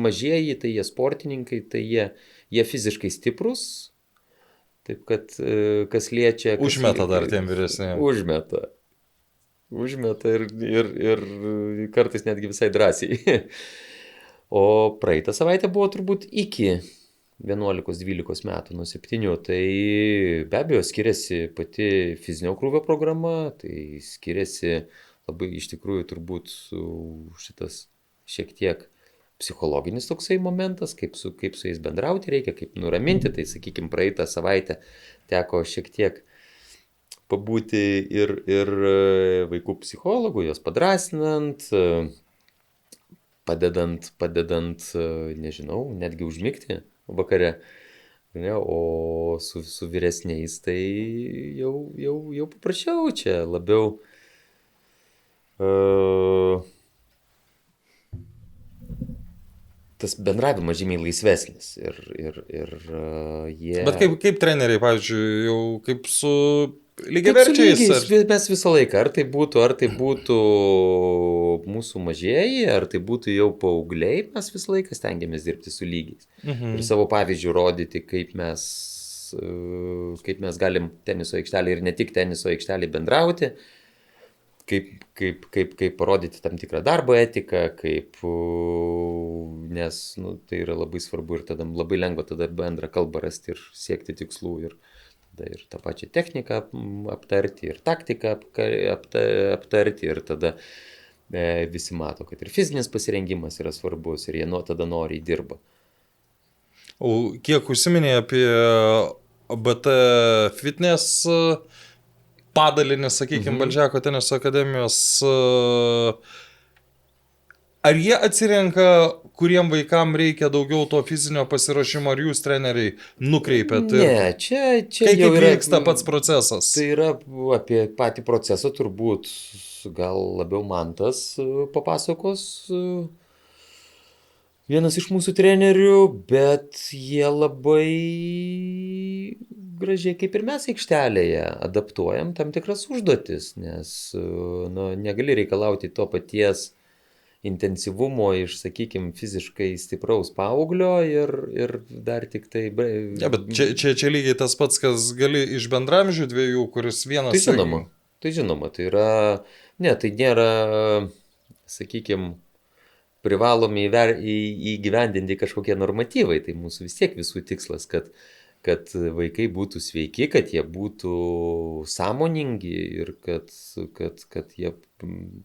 mažieji, tai jie sportininkai, tai jie fiziškai stiprus, taip kad kas liečia... Užmeta dar tiem vyresniem. Užmeta ir kartais netgi visai drąsiai. O praeitą savaitę buvo turbūt iki 11-12 metų, nuo 7, tai be abejo skiriasi pati fizinio krūvio programa, tai skiriasi labai iš tikrųjų turbūt šitas šiek tiek psichologinis toksai momentas, kaip su jais bendrauti reikia, kaip nuraminti, tai sakykime praeitą savaitę teko šiek tiek pabūti ir vaikų psichologų, juos padrasinant, padedant, nežinau, netgi užmigti vakare, ne, o su vyresniais tai jau paprasčiau čia labiau tas bendravimas žymiai laisvesnis ir jie... Bet kaip treneriai, pavyzdžiui, jau kaip su lygiaverčiais? Mes visą laiką, ar tai būtų mūsų mažieji, ar tai būtų jau paaugliai, mes visą laiką stengiamės dirbti su lygiais. Ir savo pavyzdžių rodyti, kaip mes galim teniso aikštelį ir ne tik teniso aikštelį bendrauti, kaip parodyti tam tikrą darbo etiką, nes tai yra labai svarbu ir tada labai lengva tada bendrą kalbą rasti ir siekti tikslų ir tą pačią techniką aptarti ir taktiką aptarti ir tada visi mato, kad ir fizinis pasirengimas yra svarbus ir jie tada noriai dirba. O kiek užsiminė apie BT fitness padalinis, sakykime, Balžeko teniso akademijos, ar jie atsirenka, kuriem vaikam reikia daugiau to fizinio pasiruošimo, ar jūs treneriai nukreipiat? Ne, čia kaip vyksta pats procesas? Tai yra apie patį procesą turbūt gal labiau Mantas papasakos, vienas iš mūsų trenerių, bet jie labai gražiai kaip ir mes aikštelėje adaptuojam tam tikras užduotis, nes negali reikalauti to paties intensyvumo iš, sakykime, fiziškai stipraus paauglio ir dar tik tai... Ja, bet čia lygiai tas pats, kas gali iš bendramžių dviejų, kuris vienas... Tai žinoma, tai yra... Ne, tai nėra, sakykime, privalomi įgyvendinti kažkokie normatyvai. Tai mūsų vis tiek visų tikslas, kad vaikai būtų sveiki, kad jie būtų sąmoningi ir kad jie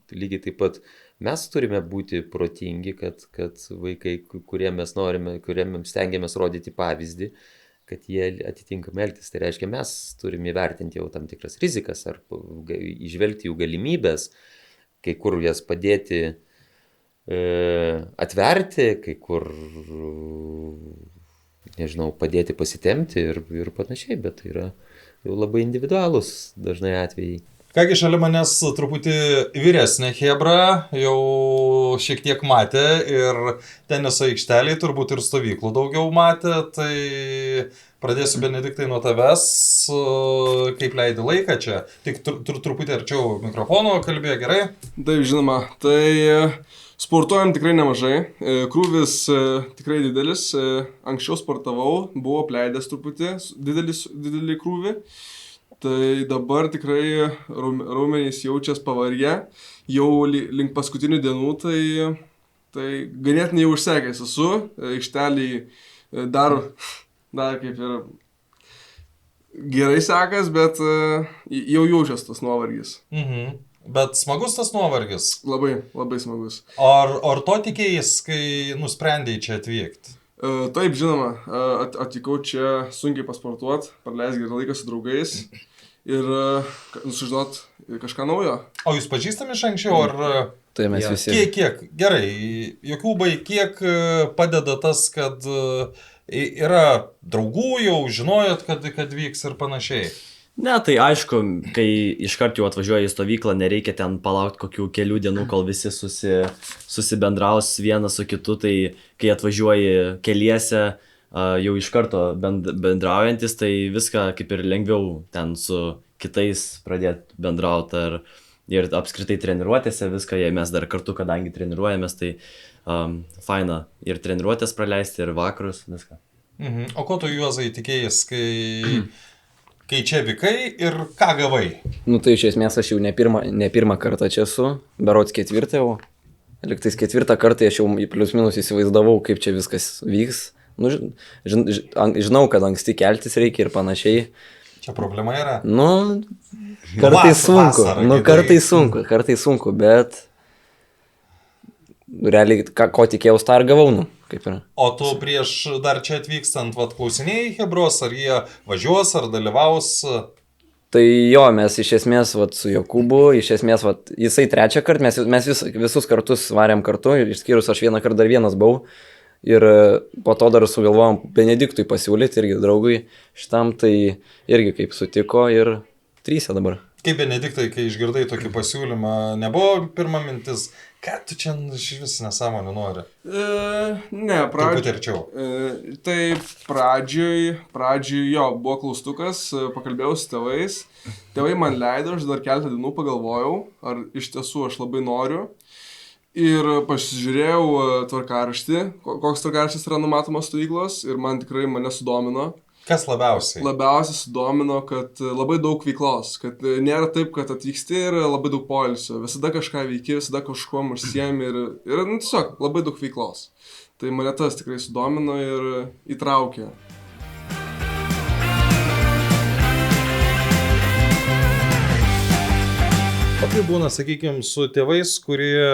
lygiai taip pat mes turime būti protingi, kad vaikai, kuriem mes stengiamės rodyti pavyzdį, kad jie atitinkamai elgtis. Tai reiškia, mes turime įvertinti jau tam tikras rizikas ar įžvelgti jų galimybės, kai kur jas padėti atverti, kai kur, nežinau, padėti pasitemti ir panašiai, bet tai yra jau labai individualūs dažnai atvejai. Kągi, šalia manęs truputį vyresnė chebra, jau šiek tiek matė ir teniso aikšteliai, turbūt ir stovyklų daugiau matė, tai pradėsiu, Benediktai, nuo tavęs, kaip leidi laiką čia. Tik truputį arčiau mikrofono kalbėjo, gerai? Taip, žinoma, tai sportuojam tikrai nemažai, krūvis tikrai didelis, anksčiau sportavau, buvau apleidęs truputį didelį krūvį. Tai dabar tikrai raumenys jaučias pavargę, jau link paskutinių dienų, tai ganėtinai jau užsekęs esu, aikšteliai dar kaip ir gerai sekas, bet jau jaučias tas nuovargis. Mhm. Bet smagus tas nuovargis? Labai, labai smagus. Ar to tikėjais, kai nusprendėjai čia atvykti? Taip, žinoma, atvykau čia sunkiai pasportuoti, praleisti gerą laiką su draugais ir sužinot kažką naujo. O jūs pažįstami iš anksčiau, ar... Tai mes visi. Kiek? Gerai, Jokūbai, kiek padeda tas, kad yra draugų jau, žinojot, kad vyks ir panašiai? Ne, tai aišku, kai iškart jau atvažiuoji į stovyklą, nereikia ten palaukti kokių kelių dienų, kol visi susibendraus vienas su kitu, tai kai atvažiuoji keliese, jau iš karto bendraujantis, tai viską kaip ir lengviau ten su kitais pradėti bendrauti ir apskritai treniruotėse viską, jei mes dar kartu, kadangi treniruojamės, tai faina ir treniruotės praleisti, ir vakarus, viską. O ko tu, Juozai, tikėjais, kai čia vykai ir ką gavai? Nu tai iš esmės aš jau ne pirmą kartą čia esu, berods ketvirtą jau. Liktais ketvirtą kartą aš jau plius minus įsivaizdavau, kaip čia viskas vyks. Nu, žinau, kad anksti keltis reikia ir panašiai. Čia problema yra? Nu, kartais sunku, bet realiai, ko tikėjau, tą ir gavau, nu, kaip yra. O tu prieš dar čia atvykstant, klausinėjai Hebros, ar jie važiuos, ar dalyvaus? Tai jo, mes iš esmės su Jokūbu, jisai trečią kartą, mes visus kartus varėm kartu, išskyrus aš vieną kartą dar vienas buvau. Ir po to dar sugalvojom Benediktui pasiūlyti, irgi draugui šitam, tai irgi kaip sutiko ir 3 dabar. Kaip Benediktai, kai išgirdai tokį pasiūlymą, nebuvo pirma mintis, kad tu čia iš vis nesąmonę nori? Ne, truputį arčiau. Tai pradžioj jo, buvo klaustukas, pakalbėjau su tėvais. Tėvai man leido, aš dar keletą dienų pagalvojau, ar iš tiesų aš labai noriu. Ir pasižiūrėjau tvarkaraštį, koks tvarkaraštis yra numatomas stovyklos ir mane sudomino. Kas labiausiai? Labiausiai sudomino, kad labai daug veiklos, kad nėra taip, kad atvyksti ir labai daug poilsio, visada kažką veiki, visada kažkuom užsiemi ir tiesiog labai daug veiklos. Tai mane tas tikrai sudomino ir įtraukė. O kaip būna, sakykime, su tėvais, kurie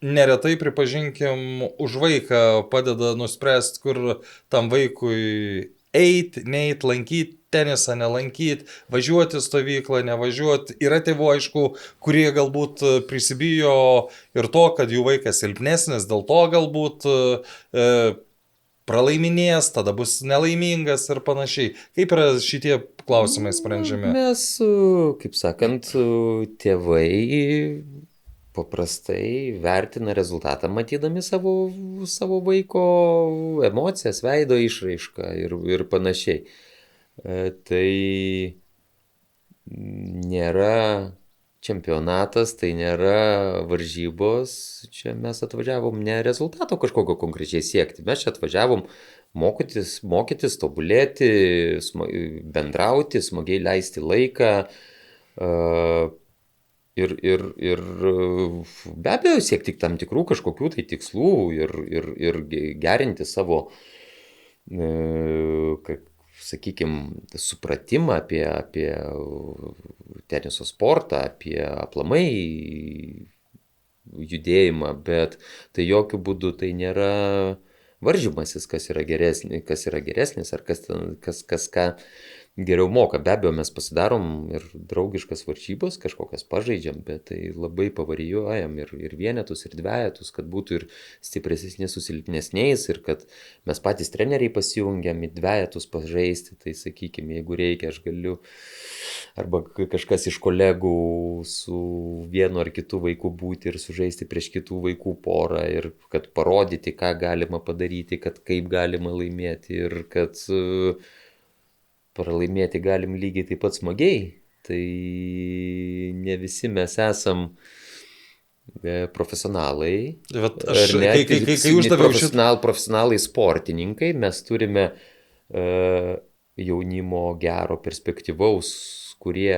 neretai, pripažinkim, už vaiką padeda nuspręsti, kur tam vaikui eiti, neiti, lankyti tenisą, nelankyti, važiuoti stovyklą, nevažiuoti. Yra tėvų, aišku, kurie galbūt prisibijo ir to, kad jų vaikas silpnesnis, dėl to galbūt pralaiminės, tada bus nelaimingas ir panašiai. Kaip yra šitie klausimai sprendžiami? Mes, kaip sakant, tėvai paprastai vertina rezultatą, matydami savo vaiko emocijas, veido išraišką ir panašiai. Tai nėra čempionatas, tai nėra varžybos, čia mes atvažiavom ne rezultato kažkokio konkrečiai siekti, mes čia atvažiavom mokytis, tobulėti, bendrauti, smagiai leisti laiką ir be abejo siekti tam tikrų kažkokių tai tikslų ir gerinti savo, sakykime, supratimą apie teniso sportą, apie aplamai judėjimą, bet tai jokių būdų tai nėra varžymasis, kas yra geresnis ar kas ką geriau moka. Be abejo, mes pasidarom ir draugiškas varžybos, kažkokias pažaidžiam, bet tai labai pavarijuojam ir vienetus, ir dvejetus, kad būtų ir stipresnis su silpnesniais, ir kad mes patys treneriai pasijungiam į dvejetus pažaisti, tai sakykime, jeigu reikia, aš galiu, arba kažkas iš kolegų su vienu ar kitu vaiku būti ir sužaisti prieš kitų vaikų porą, ir kad parodyti, ką galima padaryti, kad kaip galima laimėti, ir kad pralaimėti galim lygiai taip pat smagiai. Tai ne visi mes esam profesionalai. Kai uždaviau profesionalai sportininkai, mes turime jaunimo gero perspektyvaus, kurie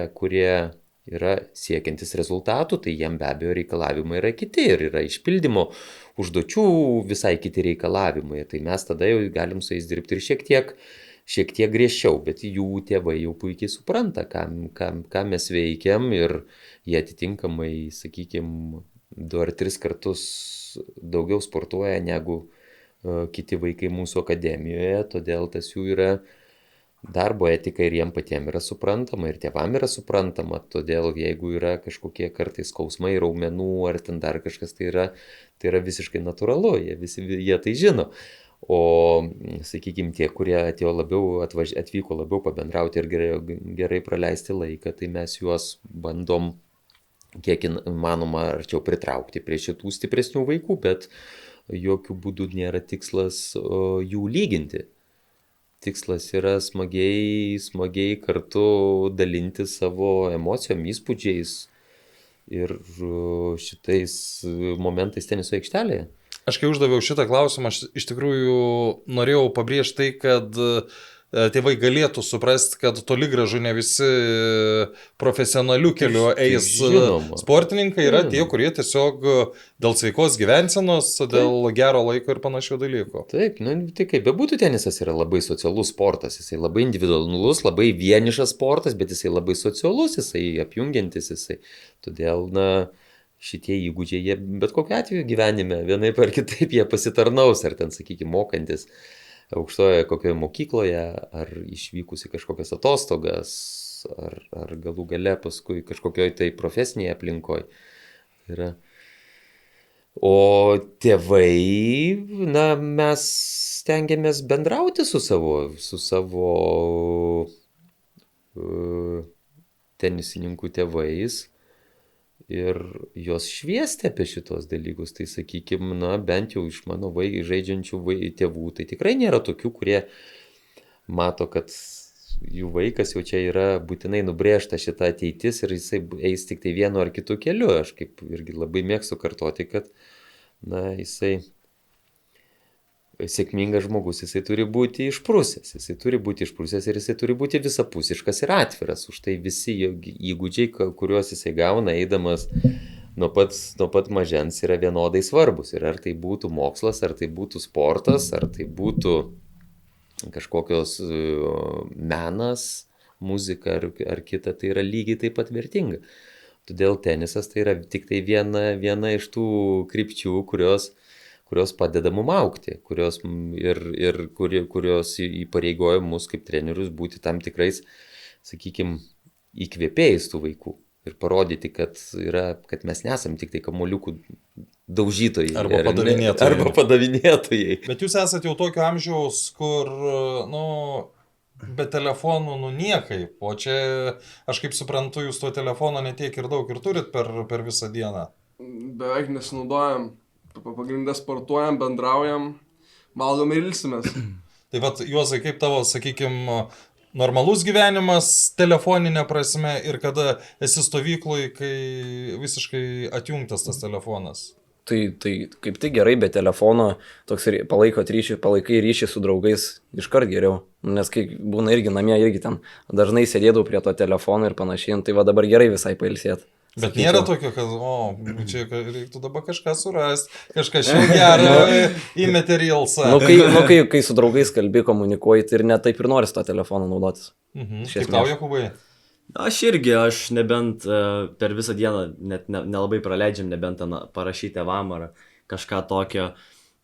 yra siekiantis rezultatų, tai jiem be abejo reikalavimai yra kiti ir yra išpildymo užduočių visai kiti reikalavimai. Tai mes tada jau galim su jais dirbti ir šiek tiek griežčiau, bet jų tėvai jau puikiai supranta, ką mes veikiam, ir jie atitinkamai, sakykime, 2 ar 3 kartus daugiau sportuoja negu kiti vaikai mūsų akademijoje, todėl tas jų yra darbo etika ir jiem patiem yra suprantama, ir tėvam yra suprantama, todėl jeigu yra kažkokie kartais skausmai raumenų ar ten dar kažkas, tai yra visiškai natūralu, jie tai žino. O, sakykime, tie, kurie atvyko labiau pabendrauti ir gerai praleisti laiką, tai mes juos bandom kiek įmanoma arčiau pritraukti prie šitų stipresnių vaikų, bet jokių būdų nėra tikslas jų lyginti. Tikslas yra smagiai kartu dalinti savo emocijom, įspūdžiais ir šitais momentais teniso aikštelėje. Aš kai uždaviau šitą klausimą, aš iš tikrųjų norėjau pabrėžti tai, kad tėvai galėtų suprasti, kad toli gražu ne visi profesionalių kelių eis sportininkai, yra tie, kurie tiesiog dėl sveikos gyvensenos, dėl gero laiko ir panašių dalykų. Taip, tai kaip bebūtų, tenisas yra labai socialus sportas, jisai labai individualus, labai vienišas sportas, bet jisai labai socialus, jisai apjungiantis, todėl, šitie įgūdžiai, jie bet kokiu atveju gyvenime vienaip ar kitaip jie pasitarnaus, ar ten, sakykime, mokantis aukštoje kokioje mokykloje, ar išvykus į kažkokias atostogas, ar galų gale paskui kažkokioj tai profesinėje aplinkoje. O tėvai, mes stengiamės bendrauti su savo tenisininkų tėvais ir juos šviesti apie šitos dalykus. Tai sakykime, bent jau iš mano žaidžiančių tėvų, tai tikrai nėra tokių, kurie mato, kad jų vaikas jau čia yra būtinai nubrėžta šita ateitis ir jisai eis tik tai vienu ar kitu keliu. Aš kaip irgi labai mėgstu kartoti, kad jisai sėkmingas žmogus, jisai turi būti išprusęs, ir jisai turi būti visapusiškas ir atviras. Už tai visi įgūdžiai, kuriuos jisai gauna eidamas nuo pat mažens, yra vienodai svarbus. Ir ar tai būtų mokslas, ar tai būtų sportas, ar tai būtų kažkokios menas, muzika ar kita, tai yra lygiai taip pat vertinga. Todėl tenisas tai yra tik tai viena iš tų krypčių, kurios padeda mum augti, kurios įpareigoja mus kaip trenerius būti tam tikrais, sakykime, įkvėpėjais tų vaikų ir parodyti, kad mes nesam tik tai kamuoliukų daužytojai arba padavinėtojai. Bet jūs esate jau tokio amžiaus, kur, be telefonų, niekaip, o čia, aš kaip suprantu, jūs to telefono netiek ir daug ir turit per visą dieną. Beveik nesinaudojam. Pagrindę sportuojam, bendraujam, valgom ir ilsimės. Tai vat, Juozai, kaip tavo, sakykime, normalus gyvenimas telefoninė prasme ir kada esi stovykloj, kai visiškai atjungtas tas telefonas? Tai kaip tik gerai, be telefono toks palaikai ryšį su draugais iškart geriau. Nes kai būna irgi namie, irgi ten dažnai sėdėdavau prie to telefono ir panašiai, tai va dabar gerai visai pailsėti. Bet nėra tokio, kad, čia reiktų dabar kažką surasti, kažką šiandien gerą įmeti reelsą. Kai su draugais kalbi, komunikuoji, tai ir net taip ir nori to telefono naudotis. Kaip tau, Jokūbai? Aš nebent per visą dieną net nelabai praleidžiam, nebent ten parašyti tėvam ar kažką tokio,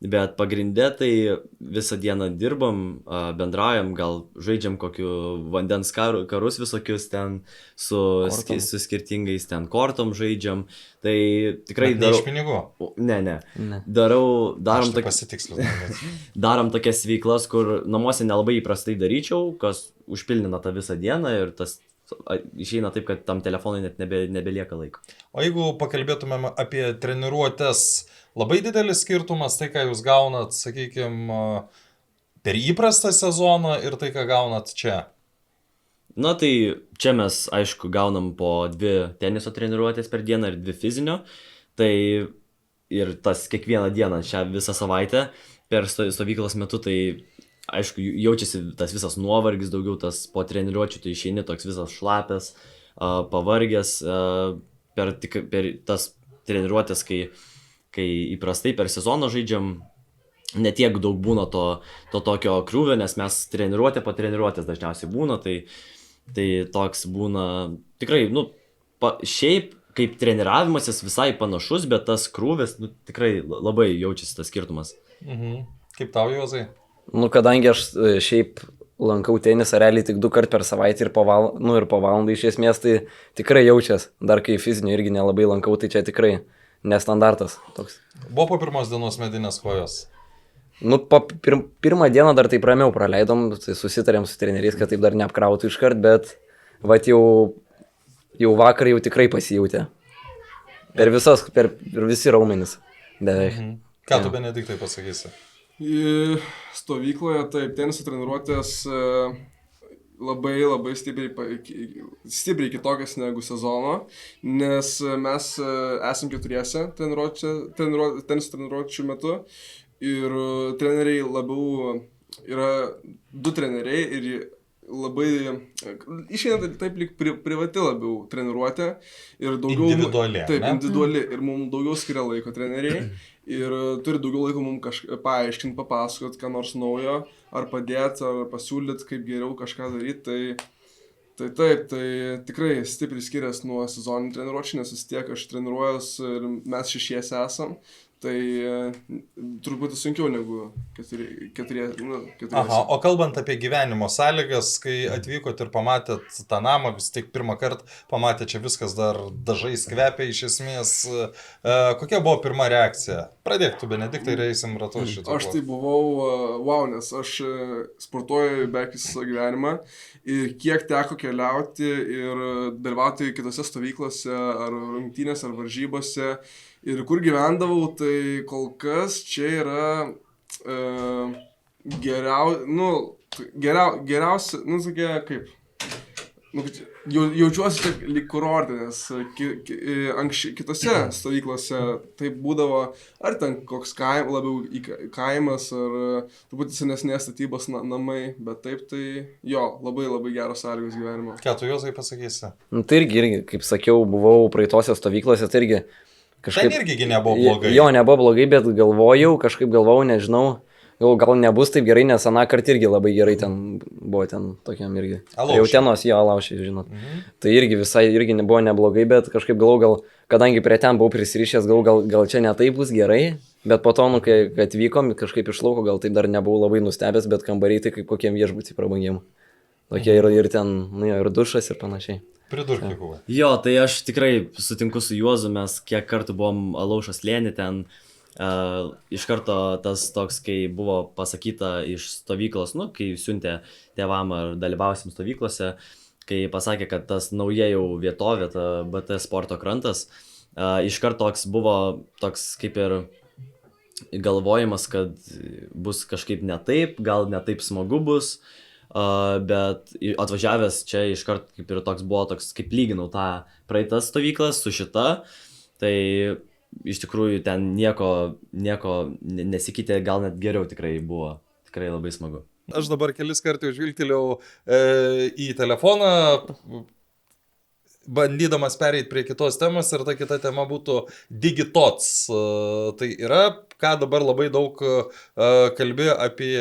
bet pagrindė tai visą dieną dirbam, bendraujam, gal žaidžiam kokiu vandens karus visokius ten su skirtingais ten kortom žaidžiam, tai tikrai darau... Ne iš pinigų? Ne. Darom tokias veiklas, kur namuose nelabai įprastai daryčiau, kas užpilnina tą visą dieną ir tas išeina taip, kad tam telefonui net nebelieka laiko. O jeigu pakalbėtumėm apie treniruotės, labai didelis skirtumas tai, ką jūs gaunat, sakykime, per įprastą sezoną ir tai, ką gaunat čia? Na tai čia mes, aišku, gaunam po 2 teniso treniruotės per dieną ir 2 fizinio. Tai ir tas kiekvieną dieną, šią visą savaitę per stovyklos metu, tai aišku, jaučiasi tas visas nuovargis daugiau, tas po treniruočių tai išeini toks visas šlapės, pavargęs per tas treniruotės, kai įprastai per sezoną žaidžiam, netiek daug būna to tokio krūvio, nes mes treniruotė po treniruotės dažniausiai būna, tai toks būna tikrai, šiaip kaip treniravimasis visai panašus, bet tas krūvis, tikrai labai jaučiasi tas skirtumas. Kaip tau, Juozai? Kadangi aš šiaip lankau tenisą realiai tik 2 kartus per savaitę ir po valandą iš esmės, tai tikrai jaučias. Dar kai fizinio irgi nelabai lankau, tai čia tikrai nestandartas toks. Buvo po pirmos dienos medinės kojos? Pirmą dieną dar taip ramiau praleidom, tai susitarėm su treneriais, kad taip dar neapkrautų iškart, bet jau vakar jau tikrai pasijautė. Per visi raumenis. Beveik. Ką tu, Benediktai, pasakysi? Stovykloje, taip, teniso treniruotės labai stipriai kitokias negu sezono, nes mes esam 4 teniso treniruočių metu ir treneriai labiau yra 2 treneriai ir labai išeina taip lyg privati labiau treniruotė ir daugiau individuali ir mums daugiau skiria laiko treneriai. Ir turi daugiau laiko mums kažką paaiškinti, papasakoti, ką nors naujo, ar padėti, ar pasiūlyti, kaip geriau kažką daryti. Tai tikrai stipriai skiriasi nuo sezoninių treniruočių, nes vis tiek aš treniruojuos ir mes 6 esam. Tai truputį sunkiau negu 4. Aha, o kalbant apie gyvenimo sąlygas, kai atvykot ir pamatėt tą namą, vis tik pirmą kartą pamatėt, čia viskas dar dažais kvepia iš esmės. Kokia buvo pirma reakcija? Pradėk tu, Benediktai, ir eisim ratu šito. Aš tai buvau, nes aš sportuoju beveik visą gyvenimą ir kiek teko keliauti ir dalyvauti kitose stovyklose, ar rungtynėse, ar varžybose. Ir kur gyvendavau, tai kol kas čia yra geriausia, tokia kaip, jaučiuosi čia lyg kurorte, nes kitose stovyklose tai būdavo, ar ten koks labiau kaimas, ar truputį senesnės statybos namai, bet taip tai labai geros sąlygos gyvenimo. Ką tu, Juozai, pasakysi? Tai irgi, kaip sakiau, buvau praeitose stovyklose, tai irgi Ten irgi nebuvo blogai. Jo, nebuvo blogai, bet galvojau, nežinau, gal nebus taip gerai, nes aną kartą irgi labai gerai ten buvo, ten tokiam irgi. Jau tenos, alaušiai, žinot. Tai irgi visai nebuvo neblogai, bet kažkaip galvojau, kadangi prie ten buvau prisirišęs, gal čia ne taip bus gerai, bet po to, kai atvykom, kažkaip iš lauko, gal taip dar nebuvau labai nustebęs, bet kambariai tai kaip kokiem viešbutį prabangiem. Tokie ir ten, ir dušas ir panašiai. Pridurk, Jokūbai. Jo, tai aš tikrai sutinku su Juozu, mes kiek kartų buvom Alaušos slėny ten, iš karto tas toks, kai buvo pasakyta iš stovyklos, kai siuntė tėvam ar dalyvausim stovyklose, kai pasakė, kad tas nauja jau vietovė, ta BT sporto krantas, iš karto toks buvo toks kaip ir galvojimas, kad bus kažkaip ne taip, gal ne taip smagu bus. bet atvažiavęs čia iškart kaip ir toks kaip lyginau tą praeitą stovyklą su šita, tai iš tikrųjų ten nieko nesikeitė, gal net geriau tikrai buvo, tikrai labai smagu. Aš dabar kelis kartus žvilgtelėjau į telefoną, bandydamas pereiti prie kitos temos ir ta kita tema būtų Digitots. Tai yra, ką dabar labai daug kalbėjo apie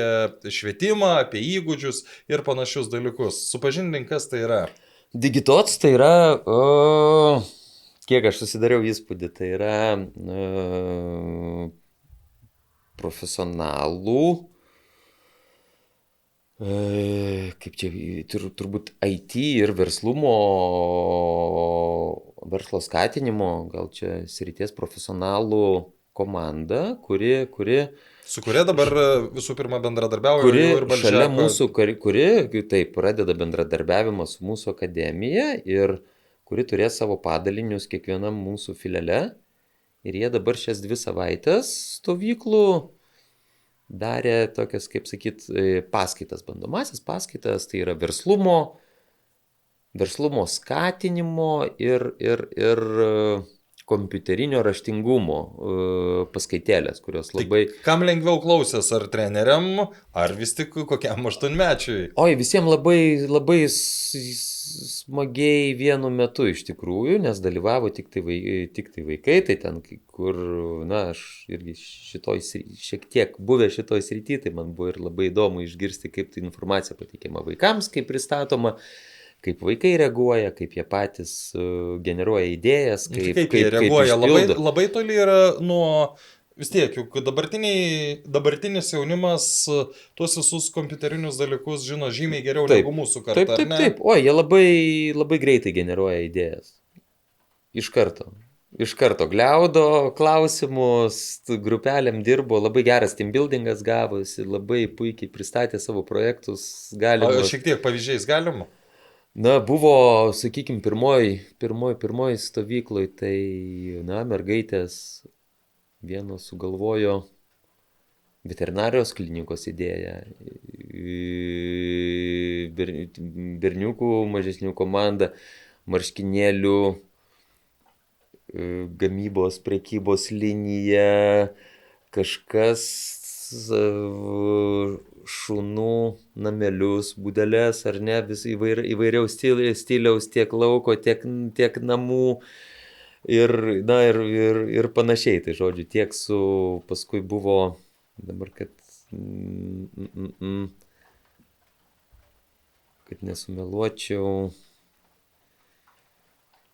švietimą, apie įgūdžius ir panašius dalykus. Supažindink, kas tai yra. Digitots tai yra, kiek aš susidariau įspūdį, tai yra profesionalų, kaip čia, turbūt IT ir verslo skatinimo, gal čia srities profesionalų komanda, kuri su kuria dabar visų pirma bendradarbiauja kuri ir Balžeko. Šalia mūsų, kuri taip pradeda bendradarbiavimą su mūsų akademija ir kuri turės savo padalinius kiekvienam mūsų filiale. Ir jie dabar šias 2 savaitės stovyklų darė tokias, kaip sakyt, paskaitas, bandomasis paskaitas, tai yra verslumo skatinimo ir kompiuterinio raštingumo paskaitėlės, kurios labai... Tai kam lengviau klausės, ar treneriam, ar vis tik kokiam 8-mečiui? Oi, visiems labai smagiai vienu metu iš tikrųjų, nes dalyvavo tik tai vaikai, tai ten, kur, na, aš irgi šiek tiek buvę šitoj srity, tai man buvo ir labai įdomu išgirsti, kaip tai informacija pateikiama vaikams, kaip pristatoma, kaip vaikai reaguoja, kaip jie patys generuoja idėjas, kaip jie reaguoja. Labai toli yra nuo... Vis tiek, juk dabartinis jaunimas tuos visus kompiuterinius dalykus žino žymiai geriau negu mūsų karta, ar ne? Taip. O, jie labai greitai generuoja idėjas. Iš karto gliaudo klausimus, grupelėm dirbo, labai geras team buildingas gavosi, labai puikiai pristatė savo projektus. Šiek tiek pavyzdžiais galima? Na, buvo, sakykime, pirmoj stovykloj, tai, na, mergaitės vienos sugalvojo veterinarijos klinikos idėją, berniukų mažesnių komanda, marškinėlių gamybos, prekybos linija, kažkas šunų namelius, būdelės ar ne, vis įvairiaus stiliaus, tiek lauko, tiek namų. Ir panašiai, tai žodžiu, tiek su, paskui buvo, dabar kad nesumeluočiau,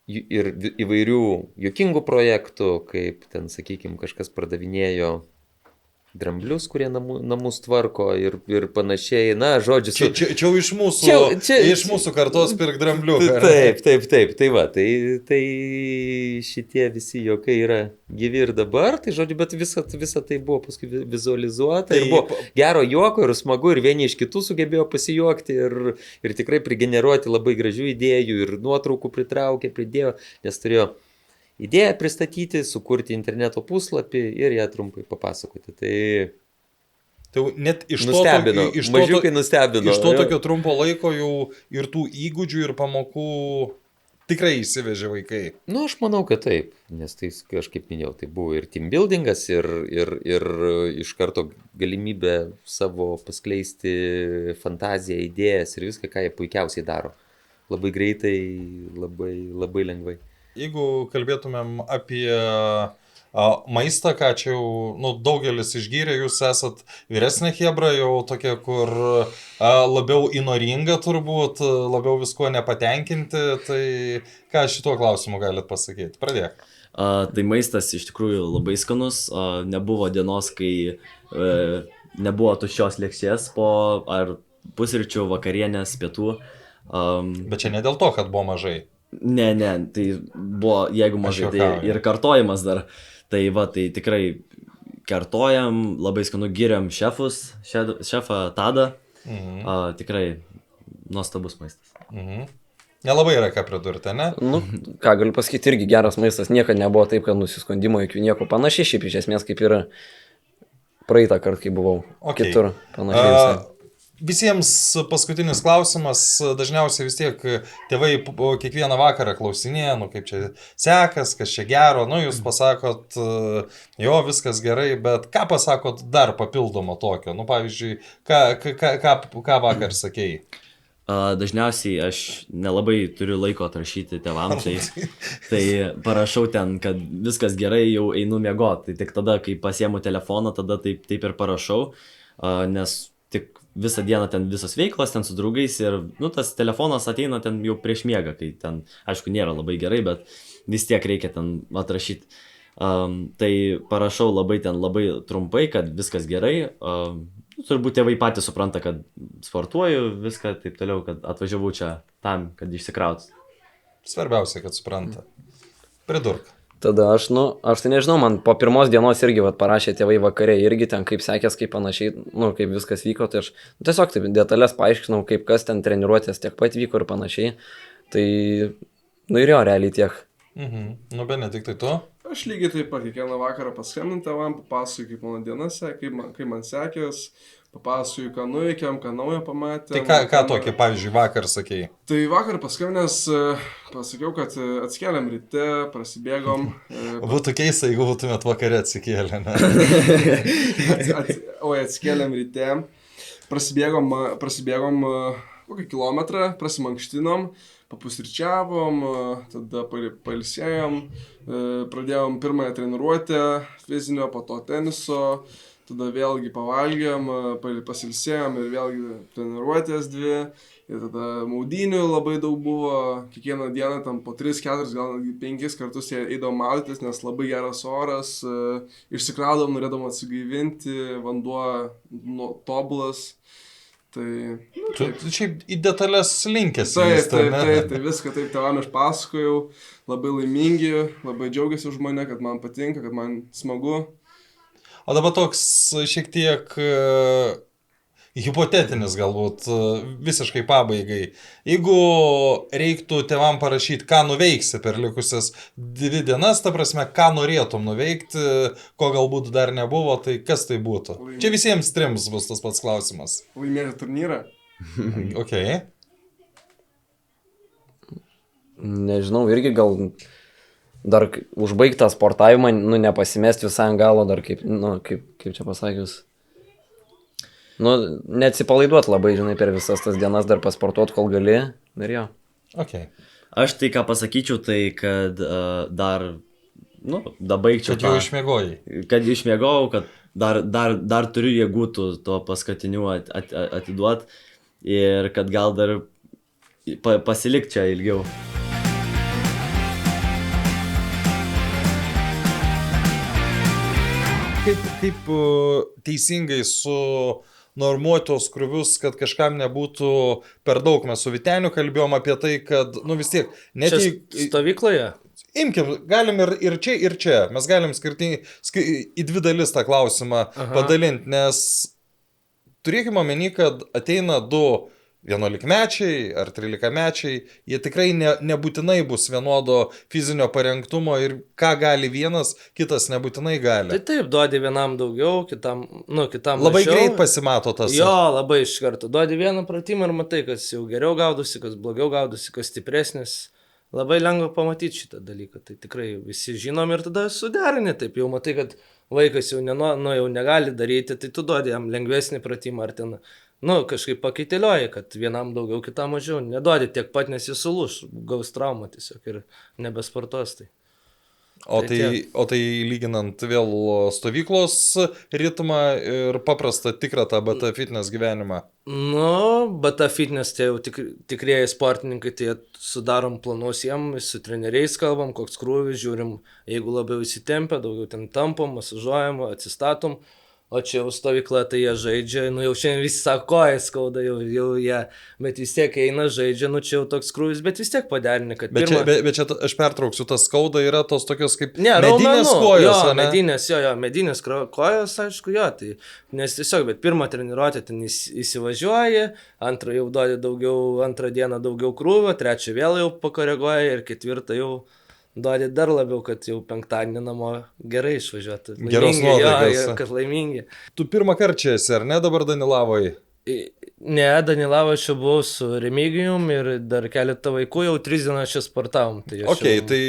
ir įvairių juokingų projektų, kaip ten, sakykime, kažkas pardavinėjo dramblius, kurie namus tvarko ir panašiai, na, žodžiu. Čia iš mūsų kartos pirk dramblių. Taip, tai va, tai šitie visi juokai yra gyvi ir dabar, tai žodžiu, bet visa tai buvo paskui vizualizuota ir buvo gero juoko ir smagu ir vieni iš kitų sugebėjo pasijuokti ir tikrai prigeneruoti labai gražių idėjų ir nuotraukų pritraukė, pridėjo, nes turėjo idėją pristatyti, sukurti interneto puslapį ir ją trumpai papasakoti. Tai net mažiukai nustebino. Iš to tokio trumpo laiko jau ir tų įgūdžių ir pamokų tikrai įsivežė vaikai. Nu, aš manau, kad taip, nes tai, aš kaip minėjau, tai buvo ir team buildingas, ir iš karto galimybė savo paskleisti fantaziją, idėjas ir viską, ką jie puikiausiai daro. Labai greitai, labai lengvai. Jeigu kalbėtumėm apie maistą, ką čia jau daugelis išgyrė, jūs esat vyresnė chebra, jau tokia, kur labiau įnoringa turbūt, labiau visko nepatenkinti, tai ką šituo klausimu galit pasakyti? Pradėk. Tai maistas iš tikrųjų labai skanus, nebuvo dienos, kai nebuvo tuščios lėkštės po ar pusryčių, vakarienės, pietų. Bet čia ne dėl to, kad buvo mažai. Ne, tai buvo, jeigu mažai, tai ir kartojimas dar. Tai va, tai tikrai kartojam, labai skanu, giriam šefą Tadą. Tikrai nuostabus maistas. Nelabai yra ką pridurti, ne? Nu, ką galiu pasakyti, irgi geras maistas, niekada nebuvo taip, kad nusiskundimo jokių nieko panašiai, šiaip iš esmės kaip ir praeitą kartą, kai buvau kitur panašiai. Visiems paskutinis klausimas, dažniausiai vis tiek tėvai kiekvieną vakarą klausinėja, nu kaip čia sekas, kas čia gero, nu jūs pasakot, jo viskas gerai, bet ką pasakot dar papildomo tokio, nu pavyzdžiui, ką vakar sakėjai? Dažniausiai aš nelabai turiu laiko atrašyti tėvam, tai parašau ten, kad viskas gerai, jau einu miegoti. Tai tik tada, kai pasiemu telefoną, tada taip ir parašau, nes tik visą dieną ten visos veiklos, ten su draugais ir, nu, tas telefonas ateina ten jau prieš miegą, kai ten, aišku, nėra labai gerai, bet vis tiek reikia ten atrašyti. Tai parašau labai trumpai, kad viskas gerai. Turbūt tėvai patys supranta, kad sportuoju, viską taip toliau, kad atvažiavau čia tam, kad išsikraut. Svarbiausia, kad supranta. Pridurk. Tada aš tai nežinau, man po pirmos dienos irgi parašė tėvai vakare, irgi ten kaip sekės, kaip panašiai, kaip viskas vyko, tai aš tiesiog taip detalės paaiškinau, kaip kas ten treniruotės tiek pat vyko ir panašiai. Tai, ir jo, realiai tiek. Nu, Benediktai, tu? Aš lygiai taip pat kiekvieną vakarą paskambinu tėvam, papasakoju, kaip mano diena sekė, kaip man sekės, papasakoju, ką nuveikėm, ką naujo pamatėm. Tai ką tokį, pavyzdžiui, vakar sakėjai? Tai vakar paskambinęs pasakiau, kad atsikėlėm ryte, prasibėgom. Būtų keista, jeigu būtumėt vakare atsikėlę, ne? Atsikėlėm ryte, prasibėgom kokį kilometrą, prasimankštinom. Papusryčiavom, tada pailsėjom, pradėjom pirmąją treniruotę fizinio, po to teniso, tada vėlgi pavalgėm, pasilsėjom ir vėlgi treniruotės 2, ir tada maudynių labai daug buvo, kiekvieną dieną tam po 3, 4, gal 5 kartus eidavom maudytis, nes labai geras oras, išsikraudom, norėdom atsigaivinti, vanduo tobulas. Tai šiaip į detalės linkęs. Taip, viską taip tėvam aš pasakojau, labai laimingi, labai džiaugiasi už mane, kad man patinka, kad man smagu. O dabar toks šiek tiek hipotetinis galbūt, visiškai pabaigai. Jeigu reiktų tėvam parašyti, ką nuveiksi per likusias 2 dienas, ta prasme, ką norėtum nuveikti, ko galbūt dar nebuvo, tai kas tai būtų? Čia visiems 3 bus tas pats klausimas. Laimėti turnyrą? Ok. Nežinau, irgi gal dar užbaigtą sportavimą, nepasimesti visą ant galo, dar kaip čia pasakius. Neatsipalaiduot labai, žinai, per visas tas dienas dar pasportuot, kol gali, ir jo. Okay. Aš tai ką pasakyčiau, tai kad dar baigčiau. Kad jau išmiegojai. Kad išmiegojau, kad dar turiu jėgų to paskatinių atiduot ir kad gal dar pasilik čia ilgiau. Kaip teisingai normuotos krūvius, kad kažkam nebūtų per daug. Mes su Vyteniu kalbėjom apie tai, kad, vis tiek... Čia stovykloje? Imkim, galim ir čia. Mes galim į 2 dalis tą klausimą padalinti, nes turėkime omeny, kad ateina 2 11-mečiai ar 13-mečiai, jie tikrai nebūtinai bus vienodo fizinio parengtumo ir ką gali vienas, kitas nebūtinai gali. Tai taip, duodi vienam daugiau, kitam labai mažiau. Greit pasimato tas. Jo, labai iš karto. Duodi vieną pratimą ir matai, kas jau geriau gaudosi, kas blogiau gaudosi, kas stipresnis. Labai lengva pamatyti šitą dalyką. Tai tikrai visi žinom ir tada suderini. Taip jau matai, kad vaikas jau negali daryti, tai tu duodi jam lengvesnį pratimą ar ten... kažkaip pakeitilioji, kad vienam daugiau, kitam mažiau. Neduodi tiek pat, nes jis sulūš, gaus traumą tiesiog ir nebesportuos. O tai lyginant vėl stovyklos ritmą ir paprastą tikrą tą BT fitness gyvenimą? BT fitness tai jau tikrieji sportininkai, tai sudarom planus jiems, su treneriais kalbam, koks krūvis, žiūrim, jeigu labiau įsitempia, daugiau ten tampom, masažuojam, atsistatom. O čia jau stovykla, tai jie žaidžia, jau šiandien visi sako, koja skauda, jau jie, bet vis tiek eina žaidžia, čia jau toks krūvis, bet vis tiek paderini, kad pirma... Bet čia aš pertrauksiu, tas skauda yra tos tokios kaip medinės kojos, ne? Medinės kojos, aišku, tai, nes tiesiog, bet pirmą treniruotę ten įsivažiuoji, antrą jau duodi daugiau, antrą dieną daugiau krūvio, trečią vėl jau pakoreguoji ir ketvirtą jau... duodi dar labiau, kad jau penktadienį namo gerai išvažiuoti. Geros nuotaikos. Kad laimingi. Tu pirmą kartą čia esi, ar ne dabar Danilavoje? Ne, Danilavačiu buvau su Remigijum ir dar keletą vaikų, jau 3 dienas čia sportavom. Tai aš Ok, jau... tai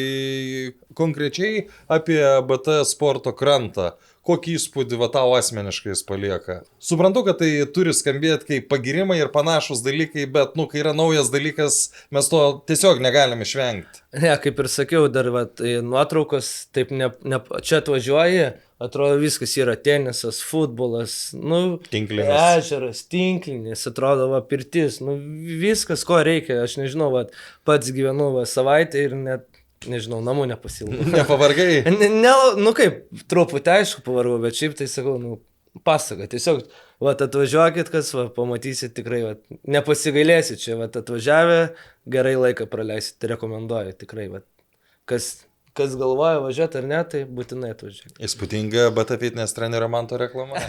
konkrečiai apie BT sporto krantą. Kokį įspūdį va tau asmeniškai jis palieka? Suprantu, kad tai turi skambėti kaip pagirimai ir panašus dalykai, bet, kai yra naujas dalykas, mes to tiesiog negalim išvengti. Ne, kaip ir sakiau, dar nuotraukos, taip čia atvažiuoji, atrodo viskas yra tenisas, futbolas, ežeras, tinklinis, atrodo pirtis, viskas, ko reikia, aš nežinau, pats gyvenu savaitę ir net, nežinau, namų nepasilgau. Nepavargai? Kaip, truputį aišku pavargau, bet šiaip tai sakau, pasaka, tiesiog, atvažiuokit, kas, pamatysit tikrai, nepasigailėsit čia, atvažiavę, gerai laiką praleisit, rekomenduoju, tikrai, kas galvoja važiuoti ar ne, tai būtinai atvažiuokit. Įspūdinga BT Fitness trenerio Manto reklama.